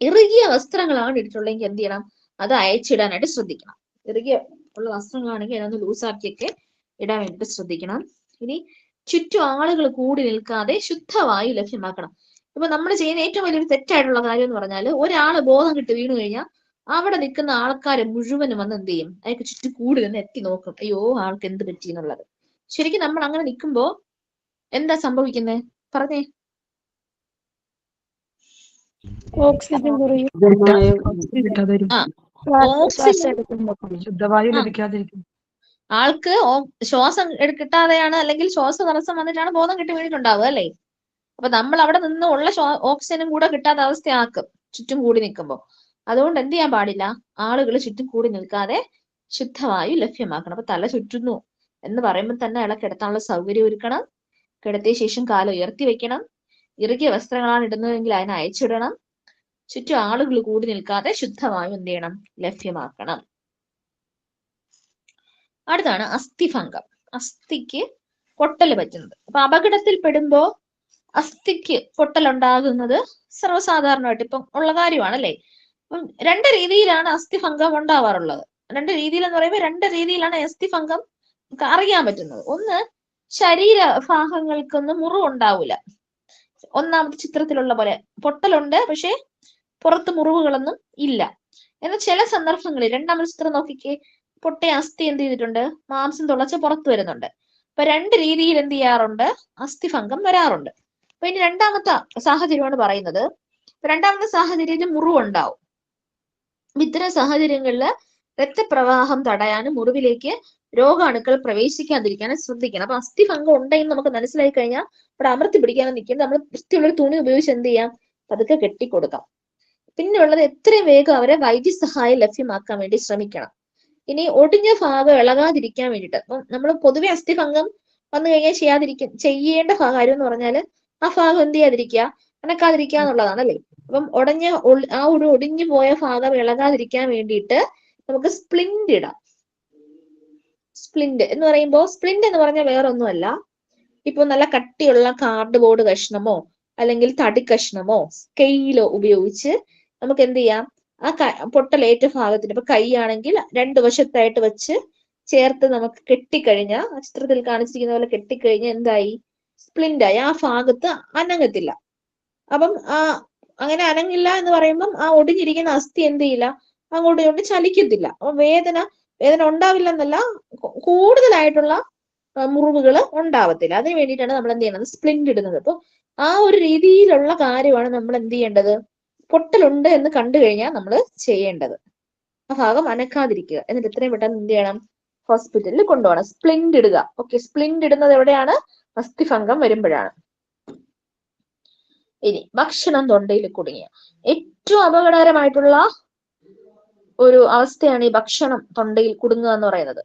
ഇറുകിയ വസ്ത്രങ്ങളാണ് ഇട്ടിട്ടുള്ളതെങ്കിൽ എന്ത് ചെയ്യണം, അത് അയച്ചിടാനായിട്ട് ശ്രദ്ധിക്കണം. ഇറുകിയ ഉള്ള വസ്ത്രങ്ങളാണെങ്കിൽ അതൊന്ന് ലൂസാക്കിയൊക്കെ ഇടാൻ വേണ്ടിയിട്ട് ശ്രദ്ധിക്കണം. ഇനി ചുറ്റും ആളുകൾ കൂടി നിൽക്കാതെ ശുദ്ധവായു ലഭ്യമാക്കണം. ഇപ്പൊ നമ്മൾ ചെയ്യുന്ന ഏറ്റവും വലിയൊരു തെറ്റായിട്ടുള്ള കാര്യം എന്ന് പറഞ്ഞാൽ, ഒരാള് ബോധം കിട്ടി വീണു കഴിഞ്ഞാൽ അവിടെ നിൽക്കുന്ന ആൾക്കാരെ മുഴുവനും വന്ന് എന്ത് ചെയ്യും, അയാൾക്ക് ചുറ്റും കൂടി നിന്ന് എത്തി നോക്കും, അയ്യോ ആൾക്ക് എന്ത് പറ്റി എന്നുള്ളത്. ശരിക്കും നമ്മൾ അങ്ങനെ നിൽക്കുമ്പോ എന്താ സംഭവിക്കുന്നത് പറഞ്ഞേ? ഓക്സിജൻ കുറയും. കിട്ടാതെ ശ്വാസം എടുക്കുമ്പോ ശുദ്ധവായു ആ. ലഭിക്കാതിരിക്കും. ആൾക്ക് ശ്വാസം കിട്ടാതെയാണ്, അല്ലെങ്കിൽ ശ്വാസതടസ്സം വന്നിട്ടാണ് ബോധം കിട്ടി വീണിട്ടുണ്ടാവുക അല്ലേ. അപ്പൊ നമ്മൾ അവിടെ നിന്ന് ഉള്ള ഓക്സിജനും കൂടെ കിട്ടാത്ത അവസ്ഥയാക്കും ചുറ്റും കൂടി നിൽക്കുമ്പോൾ. അതുകൊണ്ട് എന്ത് ചെയ്യാൻ പാടില്ല, ആളുകൾ ചുറ്റും കൂടി നിൽക്കാതെ ശുദ്ധവായു ലഭ്യമാക്കണം. അപ്പൊ തല ചുറ്റുന്നു എന്ന് പറയുമ്പോൾ തന്നെ അയാളെ കിടത്താനുള്ള സൗകര്യം ഒരുക്കണം. കിടത്തിയ ശേഷം കാല് ഉയർത്തി വെക്കണം. ഇറുകിയ വസ്ത്രങ്ങളാണ് ഇടുന്നതെങ്കിൽ അതിനെ അയച്ചിടണം. ചുറ്റും ആളുകൾ കൂടി നിൽക്കാതെ ശുദ്ധവായു എന്ത് ചെയ്യണം, ലഭ്യമാക്കണം. അടുത്താണ് അസ്ഥിഭംഗം. അസ്ഥിക്ക് പൊട്ടൽ പറ്റുന്നത്. അപ്പൊ അപകടത്തിൽ പെടുമ്പോ അസ്ഥിക്ക് പൊട്ടലുണ്ടാകുന്നത് സർവ്വസാധാരണമായിട്ട് ഇപ്പം ഉള്ള കാര്യമാണ് അല്ലെ. അപ്പം രണ്ട് രീതിയിലാണ് അസ്ഥിഭംഗം ഉണ്ടാവാറുള്ളത്. രണ്ട് രീതിയിൽ എന്ന് പറയുമ്പോൾ രണ്ട് രീതിയിലാണ് അസ്ഥിഭംഗം അറിയാൻ പറ്റുന്നത്. ഒന്ന്, ശരീര ഭാഗങ്ങൾക്കൊന്നും മുറിവുണ്ടാവൂല. ഒന്നാമത്തെ ചിത്രത്തിലുള്ള പോലെ പൊട്ടലുണ്ട്, പക്ഷെ പുറത്ത് മുറിവുകളൊന്നും ഇല്ല. എന്നാൽ ചില സന്ദർഭങ്ങളിൽ രണ്ടാമത്തെ ചിത്രം നോക്കിക്കേ, പൊട്ടിയ അസ്ഥി എന്ത് ചെയ്തിട്ടുണ്ട്, മാംസം തുളച്ച് പുറത്തു വരുന്നുണ്ട്. അപ്പൊ രണ്ട് രീതിയിൽ എന്ത് ചെയ്യാറുണ്ട്, അസ്ഥിഭംഗം വരാറുണ്ട്. അപ്പൊ ഇനി രണ്ടാമത്തെ സാഹചര്യമാണ് പറയുന്നത്. രണ്ടാമത്തെ സാഹചര്യത്തിൽ മുറിവുണ്ടാവും. ഇത്തരം സാഹചര്യങ്ങളിൽ രക്തപ്രവാഹം തടയാനും മുറിവിലേക്ക് രോഗാണുക്കൾ പ്രവേശിക്കാതിരിക്കാനും ശ്രദ്ധിക്കണം. അപ്പൊ അസ്ഥിഭംഗം ഉണ്ടെന്ന് നമുക്ക് മനസ്സിലായി കഴിഞ്ഞാൽ ഇവിടെ അമർത്തി പിടിക്കാനും നിൽക്കുന്നത്, നമ്മൾ വൃത്തിയുള്ള തുണി ഉപയോഗിച്ച് എന്ത് ചെയ്യാം, പതുക്കെ കെട്ടിക്കൊടുക്കാം. പിന്നെ ഉള്ളത് എത്രയും വേഗം അവരെ വൈദ്യസഹായം ലഭ്യമാക്കാൻ വേണ്ടി ശ്രമിക്കണം. ഇനി ഒടിഞ്ഞ ഭാഗം ഇളകാതിരിക്കാൻ വേണ്ടിയിട്ട്, അപ്പം നമ്മൾ പൊതുവെ അസ്ഥിഭംഗം വന്നു കഴിഞ്ഞാൽ ചെയ്യേണ്ട കാര്യം എന്ന് പറഞ്ഞാല് ആ ഭാഗം എന്ത് ചെയ്യാതിരിക്കുക, അനക്കാതിരിക്കുക എന്നുള്ളതാണ് അല്ലേ. അപ്പം ആ ഒരു ഒടിഞ്ഞു പോയ ഭാഗം ഇളകാതിരിക്കാൻ വേണ്ടിയിട്ട് നമുക്ക് സ്പ്ലിന്റ് ഇടാം. സ്പ്ലിന്റ് എന്ന് പറയുമ്പോൾ, സ്പ്ലിന്റ് എന്ന് പറഞ്ഞാൽ വേറെ ഒന്നുമല്ല, ഇപ്പൊ നല്ല കട്ടിയുള്ള കാർഡ് ബോർഡ് കഷ്ണമോ അല്ലെങ്കിൽ തടി കഷ്ണമോ സ്കെയിലോ ഉപയോഗിച്ച് നമുക്ക് എന്ത് ചെയ്യാം, ആ പൊട്ടലേറ്റ ഭാഗത്തിന്, ഇപ്പൊ കൈയാണെങ്കിൽ രണ്ട് വശത്തായിട്ട് വെച്ച് ചേർത്ത് നമുക്ക് കെട്ടിക്കഴിഞ്ഞാൽ, ആ ചിത്രത്തിൽ കാണിച്ചിരിക്കുന്ന പോലെ കെട്ടിക്കഴിഞ്ഞാൽ എന്തായി, സ്പ്ലിന്റ് ആയി. ആ ഭാഗത്ത് അനങ്ങത്തില്ല. അപ്പം അങ്ങനെ അനങ്ങില്ല എന്ന് പറയുമ്പം ആ ഒടിഞ്ഞിരിക്കുന്ന അസ്ഥി എന്ത് ചെയ്യില്ല, അങ്ങോട്ടും ഇങ്ങോട്ടും ചലിക്കത്തില്ല. അപ്പൊ വേദന ഉണ്ടാവില്ല എന്നല്ല, കൂടുതലായിട്ടുള്ള മുറിവുകൾ ഉണ്ടാവത്തില്ല. അതിന് വേണ്ടിയിട്ടാണ് നമ്മൾ എന്ത് ചെയ്യുന്നത്, സ്പ്ലിന്റ് ഇടുന്നത്. അപ്പൊ ആ ഒരു രീതിയിലുള്ള കാര്യമാണ് നമ്മൾ എന്ത് ചെയ്യേണ്ടത്, പൊട്ടലുണ്ട് എന്ന് കണ്ടു കഴിഞ്ഞാൽ നമ്മൾ ചെയ്യേണ്ടത്. ആ ഭാഗം അനക്കാതിരിക്കുക. എന്നിട്ട് എത്രയും പെട്ടെന്ന് എന്ത് ചെയ്യണം, ഹോസ്പിറ്റലിൽ കൊണ്ടുപോകണം. സ്പ്ലിന്റ് ഇടുക. ഓക്കെ, സ്പ്ലിന്റ് ഇടുന്നത് എവിടെയാണ്, അസ്ഥിഭംഗം വരുമ്പോഴാണ്. ഇനി ഭക്ഷണം തൊണ്ടയിൽ കുടുങ്ങിയ ഏറ്റവും അപകടകരമായിട്ടുള്ള ഒരു അവസ്ഥയാണ് ഈ ഭക്ഷണം തൊണ്ടയിൽ കുടുങ്ങുക എന്ന് പറയുന്നത്.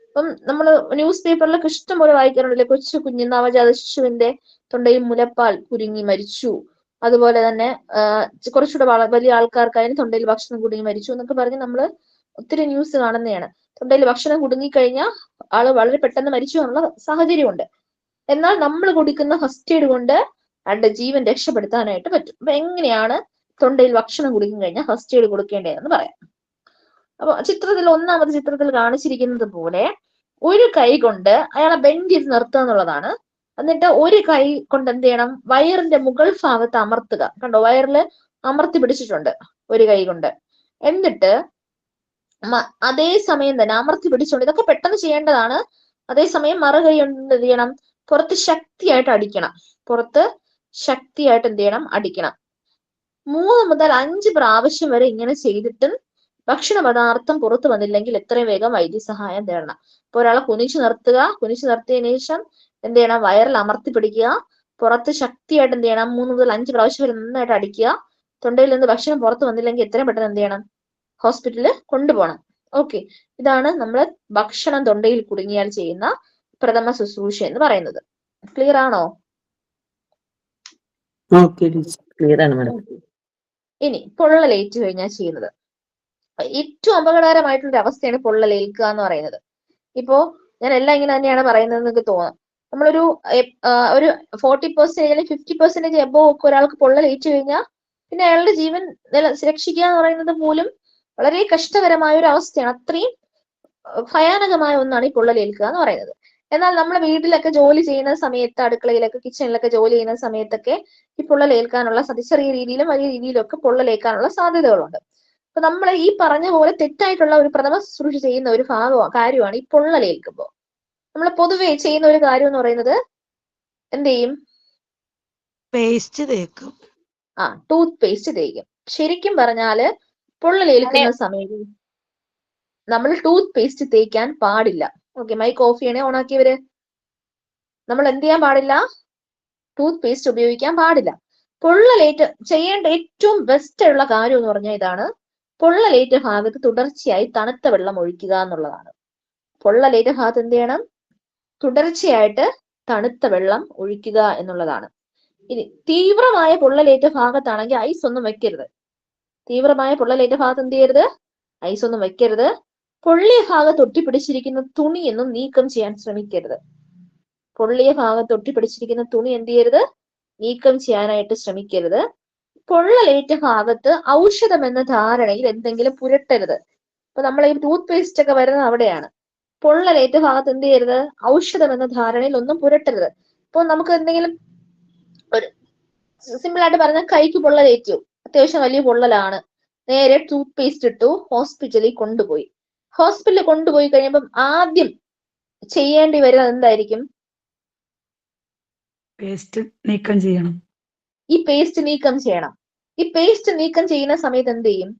അപ്പം നമ്മൾ ന്യൂസ് പേപ്പറിലൊക്കെ ഇഷ്ടം പോലെ വായിക്കാറുണ്ടല്ലേ, കൊച്ചു കുഞ്ഞ് നവജാത ശിശുവിന്റെ തൊണ്ടയിൽ മുലപ്പാൽ കുരുങ്ങി മരിച്ചു, അതുപോലെ തന്നെ കുറച്ചുകൂടെ വലിയ ആൾക്കാർക്കായാലും തൊണ്ടയിൽ ഭക്ഷണം കുടുങ്ങി മരിച്ചു എന്നൊക്കെ പറഞ്ഞ് നമ്മൾ ഒത്തിരി ന്യൂസ് കാണുന്നതാണ്. തൊണ്ടയിൽ ഭക്ഷണം കുടുങ്ങിക്കഴിഞ്ഞാൽ ആള് വളരെ പെട്ടെന്ന് മരിച്ചു എന്നുള്ള സാഹചര്യമുണ്ട്. എന്നാൽ നമ്മൾ കൊടുക്കുന്ന ഫസ്റ്റ് എയ്ഡ് കൊണ്ട് അയാളുടെ ജീവൻ രക്ഷപ്പെടുത്താനായിട്ട് പറ്റും. അപ്പൊ എങ്ങനെയാണ് തൊണ്ടയിൽ ഭക്ഷണം കുടുങ്ങി കഴിഞ്ഞാൽ ഫസ്റ്റ് എയ്ഡ് കൊടുക്കേണ്ടതെന്ന് പറയാം. അപ്പൊ ഒന്നാമത്തെ ചിത്രത്തിൽ കാണിച്ചിരിക്കുന്നത് പോലെ ഒരു കൈ കൊണ്ട് അയാളെ ബെൻഡ് ചെയ്ത് നിർത്തുക എന്നുള്ളതാണ്. എന്നിട്ട് ഒരു കൈ കൊണ്ട് എന്ത് ചെയ്യണം, വയറിന്റെ മുകൾ ഭാഗത്ത് അമർത്തുക. കണ്ടോ, വയറില് അമർത്തി പിടിച്ചിട്ടുണ്ട് ഒരു കൈ കൊണ്ട്. എന്നിട്ട് അതേ സമയം തന്നെ അമർത്തി പിടിച്ചുകൊണ്ട്, ഇതൊക്കെ പെട്ടെന്ന് ചെയ്യേണ്ടതാണ്. അതേസമയം മറുകൈ കൊണ്ട് എന്ത് ചെയ്യണം? പുറത്ത് ശക്തിയായിട്ട് അടിക്കണം. പുറത്ത് ശക്തിയായിട്ട് എന്ത് ചെയ്യണം? അടിക്കണം. 3 മുതൽ 5 പ്രാവശ്യം വരെ ഇങ്ങനെ ചെയ്തിട്ടും ഭക്ഷണ പദാർത്ഥം പുറത്തു വന്നില്ലെങ്കിൽ എത്രയും വേഗം വൈദ്യസഹായം തേടണം. ഇപ്പൊ ഒരാളെ കുനിച്ചു നിർത്തുക, കുനിച്ചു നിർത്തിയതിനു ശേഷം എന്ത് ചെയ്യണം? വയറിൽ അമർത്തി പിടിക്കുക, പുറത്ത് ശക്തിയായിട്ട് എന്ത് ചെയ്യണം? 3 മുതൽ 5 പ്രാവശ്യം വരെ നന്നായിട്ട് അടിക്കുക. തൊണ്ടയിൽ നിന്ന് ഭക്ഷണം പുറത്തു വന്നില്ലെങ്കിൽ എത്രയും പെട്ടെന്ന് എന്ത് ചെയ്യണം? ഹോസ്പിറ്റലിൽ കൊണ്ടുപോകണം. ഓക്കെ, ഇതാണ് നമ്മൾ ഭക്ഷണം തൊണ്ടയിൽ കുടുങ്ങിയാൽ ചെയ്യുന്ന പ്രഥമ ശുശ്രൂഷ എന്ന് പറയുന്നത്. ക്ലിയർ ആണോ? ക്ലിയർ ആണ് മാഡം. ഇനി പൊള്ളലേറ്റ് കഴിഞ്ഞാൽ ചെയ്യുന്നത് ഏറ്റവും അപകടകരമായിട്ടുള്ള അവസ്ഥയാണ് പൊള്ളലേൽക്കുക എന്ന് പറയുന്നത്. ഇപ്പോ ഞാൻ എല്ലാം ഇങ്ങനെ തന്നെയാണ് പറയുന്നത് എനിക്ക് തോന്നാം. നമ്മളൊരു 40% അല്ലെങ്കിൽ 50% എബോവ് ഒക്കെ ഒരാൾക്ക് പൊള്ളലേറ്റ് കഴിഞ്ഞാൽ പിന്നെ അയാളുടെ ജീവൻ രക്ഷിക്കുക എന്ന് പറയുന്നത് പോലും വളരെ കഷ്ടകരമായ ഒരു അവസ്ഥയാണ്. അത്രയും ഭയാനകമായ ഒന്നാണ് ഈ പൊള്ളലേൽക്കുക എന്ന് പറയുന്നത്. എന്നാൽ നമ്മുടെ വീട്ടിലൊക്കെ ജോലി ചെയ്യുന്ന സമയത്ത്, അടുക്കളയിലൊക്കെ കിച്ചണിലൊക്കെ ജോലി ചെയ്യുന്ന സമയത്തൊക്കെ ഈ പൊള്ളലേൽക്കാനുള്ള ചെറിയ രീതിയിലും വലിയ രീതിയിലും ഒക്കെ പൊള്ളലേൽക്കാനുള്ള സാധ്യതകളുണ്ട്. അപ്പൊ നമ്മൾ ഈ പറഞ്ഞ പോലെ തെറ്റായിട്ടുള്ള ഒരു പ്രഥമ ശുശ്രൂഷ ചെയ്യുന്ന ഒരു കാര്യമാണ് ഈ പൊള്ളലേൽക്കുമ്പോൾ. നമ്മൾ പൊതുവെ ചെയ്യുന്ന ഒരു കാര്യം എന്ന് പറയുന്നത് എന്ത് ചെയ്യും? പേസ്റ്റ് തേക്കും. ടൂത്ത് പേസ്റ്റ് തേക്കും. ശരിക്കും പറഞ്ഞാല് പൊള്ളലേൽക്കുന്ന സമയത്ത് നമ്മൾ ടൂത്ത് പേസ്റ്റ് തേക്കാൻ പാടില്ല. ഓക്കെ, മൈക്ക് ഓഫ് ചെയ്യണേ, ഓണാക്കിയവര്. നമ്മൾ എന്ത് ചെയ്യാൻ പാടില്ല? ടൂത്ത് പേസ്റ്റ് ഉപയോഗിക്കാൻ പാടില്ല. പൊള്ളലേറ്റ് ചെയ്യേണ്ട ഏറ്റവും ബെസ്റ്റ് ഉള്ള കാര്യം എന്ന് പറഞ്ഞാൽ ഇതാണ്: പൊള്ളലേറ്റ ഭാഗത്ത് തുടർച്ചയായി തണുത്ത വെള്ളം ഒഴിക്കുക എന്നുള്ളതാണ്. പൊള്ളലേറ്റ ഭാഗത്ത് എന്ത് ചെയ്യണം? തുടർച്ചയായിട്ട് തണുത്ത വെള്ളം ഒഴിക്കുക എന്നുള്ളതാണ്. ഇനി തീവ്രമായ പൊള്ളലേറ്റ ഭാഗത്താണെങ്കിൽ ഐസ് ഒന്നും വെക്കരുത്. തീവ്രമായ പൊള്ളലേറ്റ ഭാഗത്ത് എന്ത് ചെയ്യരുത്? ഐസ് ഒന്നും വെക്കരുത്. പൊള്ളിയ ഭാഗത്ത് ഒട്ടിപ്പിടിച്ചിരിക്കുന്ന തുണിയൊന്നും നീക്കം ചെയ്യാൻ ശ്രമിക്കരുത്. പൊള്ളിയ ഭാഗത്ത് ഒട്ടിപ്പിടിച്ചിരിക്കുന്ന തുണി എന്ത് ചെയ്യരുത്? നീക്കം ചെയ്യാനായിട്ട് ശ്രമിക്കരുത്. പൊള്ളലേറ്റ ഭാഗത്ത് ഔഷധം എന്ന ധാരണയിൽ എന്തെങ്കിലും പുരട്ടരുത്. ഇപ്പൊ നമ്മൾ ഈ ടൂത്ത് പേസ്റ്റ് ഒക്കെ വരുന്നത് അവിടെയാണ്. പൊള്ളലേറ്റ ഭാഗത്ത് എന്ത് ചെയ്യരുത്? ഔഷധം എന്ന ധാരണയിൽ ഒന്നും പുരട്ടരുത്. ഇപ്പൊ നമുക്ക് എന്തെങ്കിലും ഒരു സിമ്പിൾ ആയിട്ട് പറഞ്ഞാൽ, കൈക്ക് പൊള്ളലേറ്റു, അത്യാവശ്യം വലിയ പൊള്ളലാണ്, നേരെ ടൂത്ത് പേസ്റ്റ് ഇട്ടു, ഹോസ്പിറ്റലിൽ കൊണ്ടുപോയി. ഹോസ്പിറ്റലിൽ കൊണ്ടുപോയി കഴിയുമ്പം ആദ്യം ചെയ്യേണ്ടി വരുന്നത് എന്തായിരിക്കും? പേസ്റ്റ് നീക്കം ചെയ്യണം. ഈ പേസ്റ്റ് നീക്കം ചെയ്യണം. ഈ പേസ്റ്റ് നീക്കം ചെയ്യുന്ന സമയത്ത് എന്ത് ചെയ്യും?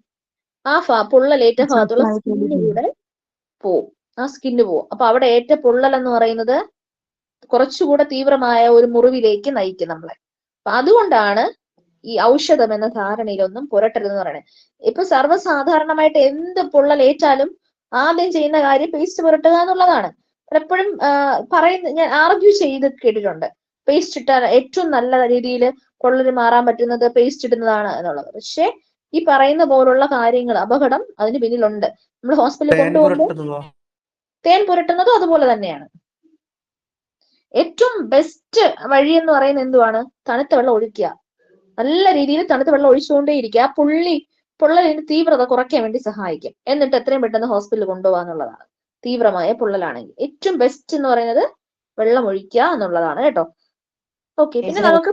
പൊള്ളലേറ്റ ഭാഗത്തുള്ള സ്കിന്ന് കൂടെ പോവും. സ്കിന്ന് പോവും. അപ്പൊ അവിടെ ഏറ്റ പൊള്ളൽ എന്ന് പറയുന്നത് കുറച്ചുകൂടെ തീവ്രമായ ഒരു മുറിവിലേക്ക് നയിക്കും നമ്മളെ. അപ്പൊ അതുകൊണ്ടാണ് ഈ ഔഷധം എന്ന ധാരണയിലൊന്നും പുരട്ടരുതെന്ന് പറയുന്നത്. ഇപ്പൊ സർവ്വസാധാരണമായിട്ട് എന്ത് പൊള്ളലേറ്റാലും ആദ്യം ചെയ്യുന്ന കാര്യം പേസ്റ്റ് പുരട്ടുക എന്നുള്ളതാണ്. പലപ്പോഴും ഞാൻ ആർഗ്യൂ ചെയ്ത് കേട്ടിട്ടുണ്ട്, പേസ്റ്റ് ഇട്ടാൽ ഏറ്റവും നല്ല രീതിയിൽ പൊള്ളല് മാറാൻ പറ്റുന്നത് പേസ്റ്റ് ഇടുന്നതാണ് എന്നുള്ളത്. പക്ഷെ ഈ പറയുന്ന പോലുള്ള കാര്യങ്ങൾ, അപകടം അതിന് പിന്നിലുണ്ട്. നമ്മൾ ഹോസ്പിറ്റലിൽ കൊണ്ടുപോകുമ്പോൾ തേൻ പുരട്ടുന്നതും അതുപോലെ തന്നെയാണ്. ഏറ്റവും ബെസ്റ്റ് വഴി എന്ന് പറയുന്നത് എന്തുവാണ്? തണുത്ത വെള്ളം ഒഴിക്കുക. നല്ല രീതിയിൽ തണുത്ത വെള്ളം ഒഴിച്ചുകൊണ്ടേയിരിക്കുക. പൊള്ളലിന്റെ തീവ്രത കുറയ്ക്കാൻ വേണ്ടി സഹായിക്കും. എന്നിട്ട് എത്രയും പെട്ടെന്ന് ഹോസ്പിറ്റലിൽ കൊണ്ടുപോകാന്നുള്ളതാണ്. തീവ്രമായ പൊള്ളലാണെങ്കിൽ ഏറ്റവും ബെസ്റ്റ് എന്ന് പറയുന്നത് വെള്ളം ഒഴിക്കുക എന്നുള്ളതാണ് കേട്ടോ. ഓക്കെ, പിന്നെ നമുക്ക്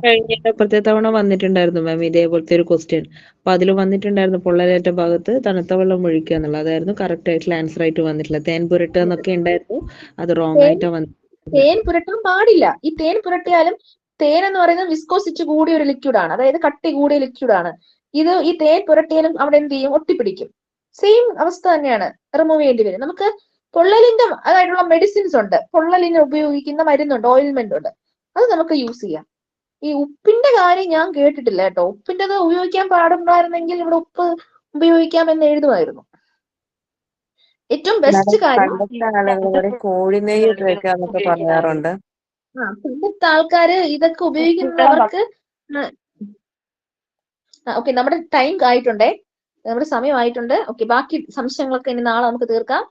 കഴിഞ്ഞ തവണ വന്നിട്ടുണ്ടായിരുന്നു മാം ഇതേപോലത്തെ ഒരു ക്വസ്റ്റ്യൻ. അപ്പൊ അതിൽ വന്നിട്ടുണ്ടായിരുന്നു പൊള്ളലേറ്റ ഭാഗത്ത് തണുത്ത വെള്ളം ഒഴിക്കുക എന്നുള്ളത്. അതായിരുന്നു കറക്റ്റ് ആയിട്ടുള്ള ആൻസർ ആയിട്ട് വന്നിട്ടില്ല. തേൻ പുരട്ടുക എന്നൊക്കെ ഉണ്ടായിരുന്നു, അത് റോങ് ആയിട്ടാ വന്നത്. തേൻ പുരട്ടാൻ പാടില്ല. ഈ തേൻ പുരട്ടിയാലും, തേൻ എന്ന് പറയുന്നത് വിസ്കോസിറ്റി കൂടിയ ഒരു ലിക്വിഡ് ആണ്, അതായത് കട്ടി കൂടിയ ലിക്വിഡ് ആണ്. ഈ തേൻ പുരട്ടിയാലും അവിടെ എന്ത് ചെയ്യും? ഒട്ടിപ്പിടിക്കും. സെയിം അവസ്ഥ തന്നെയാണ്, റിമൂവ് ചെയ്യേണ്ടി വരും. നമുക്ക് പൊള്ളലിന്റെ അതായിട്ടുള്ള മെഡിസിൻസ് ഉണ്ട്, പൊള്ളലിന് ഉപയോഗിക്കുന്ന മരുന്നുണ്ട്, ഓയിൽമെന്റ് ഉണ്ട്, അത് നമുക്ക് യൂസ് ചെയ്യാം. ഈ ഉപ്പിന്റെ കാര്യം ഞാൻ കേട്ടിട്ടില്ല കേട്ടോ. ഉപ്പിൻ്റെത് ഉപയോഗിക്കാൻ പാടുണ്ടായിരുന്നെങ്കിൽ ഇവിടെ ഉപ്പ് ഉപയോഗിക്കാമെന്ന് എഴുതുമായിരുന്നു. ഏറ്റവും ബെസ്റ്റ് കാര്യം കോഴിനെയ്യ് ഉപയോഗിക്കാന്നൊക്കെ പറയാറുണ്ട്. പണ്ടത്തെ ആൾക്കാര് ഇതൊക്കെ ഉപയോഗിക്കുന്നവർക്ക്. ഓക്കെ, നമ്മുടെ ടൈം ആയിട്ടുണ്ടേ, നമ്മുടെ സമയമായിട്ടുണ്ട്. ഓക്കെ, ബാക്കി സംശയങ്ങളൊക്കെ ഇനി നാളെ നമുക്ക് തീർക്കാം.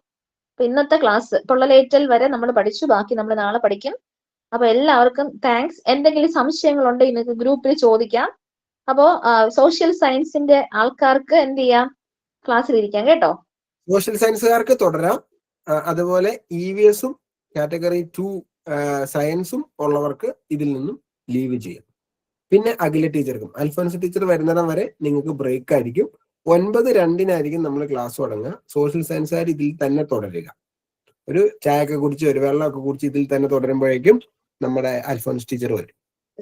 അപ്പൊ ഇന്നത്തെ ക്ലാസ് പൊള്ളലേറ്റൽ വരെ നമ്മൾ പഠിച്ചു, ബാക്കി നമ്മൾ നാളെ പഠിക്കും. അപ്പൊ എല്ലാവർക്കും താങ്ക്സ്. എന്തെങ്കിലും സംശയങ്ങൾ ഉണ്ടെങ്കിൽ നിങ്ങൾക്ക് ഗ്രൂപ്പിൽ ചോദിക്കാം. അപ്പോ സോഷ്യൽ സയൻസിന്റെ ആൾക്കാർക്ക് എന്ത് ചെയ്യാം? ക്ലാസ്സിലിരിക്കാം കേട്ടോ. സോഷ്യൽ സയൻസുകാർക്ക് തുടരാം. അതുപോലെ EVS-ഉം കാറ്റഗറി 2 സയൻസും ഉള്ളവർക്ക് ഇതിൽ നിന്നും ലീവ് ചെയ്യാം. പിന്നെ അഖില ടീച്ചർക്കും, അൽഫോൻസ് ടീച്ചർ വരുന്നിടം വരെ നിങ്ങൾക്ക് ബ്രേക്ക് ആയിരിക്കും. 9:02 നമ്മൾ ക്ലാസ് തുടങ്ങുക. സോഷ്യൽ സയൻസുകാർ ഇതിൽ തന്നെ തുടരുക. ഒരു ചായയൊക്കെ കുടിച്ച് ഒരു വെള്ളമൊക്കെ കുടിച്ച് ഇതിൽ തന്നെ തുടരുമ്പോഴേക്കും നമ്മുടെ അൽഫോൻസ് ടീച്ചർ വരും.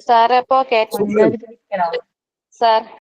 സാറേ അപ്പോ സാർ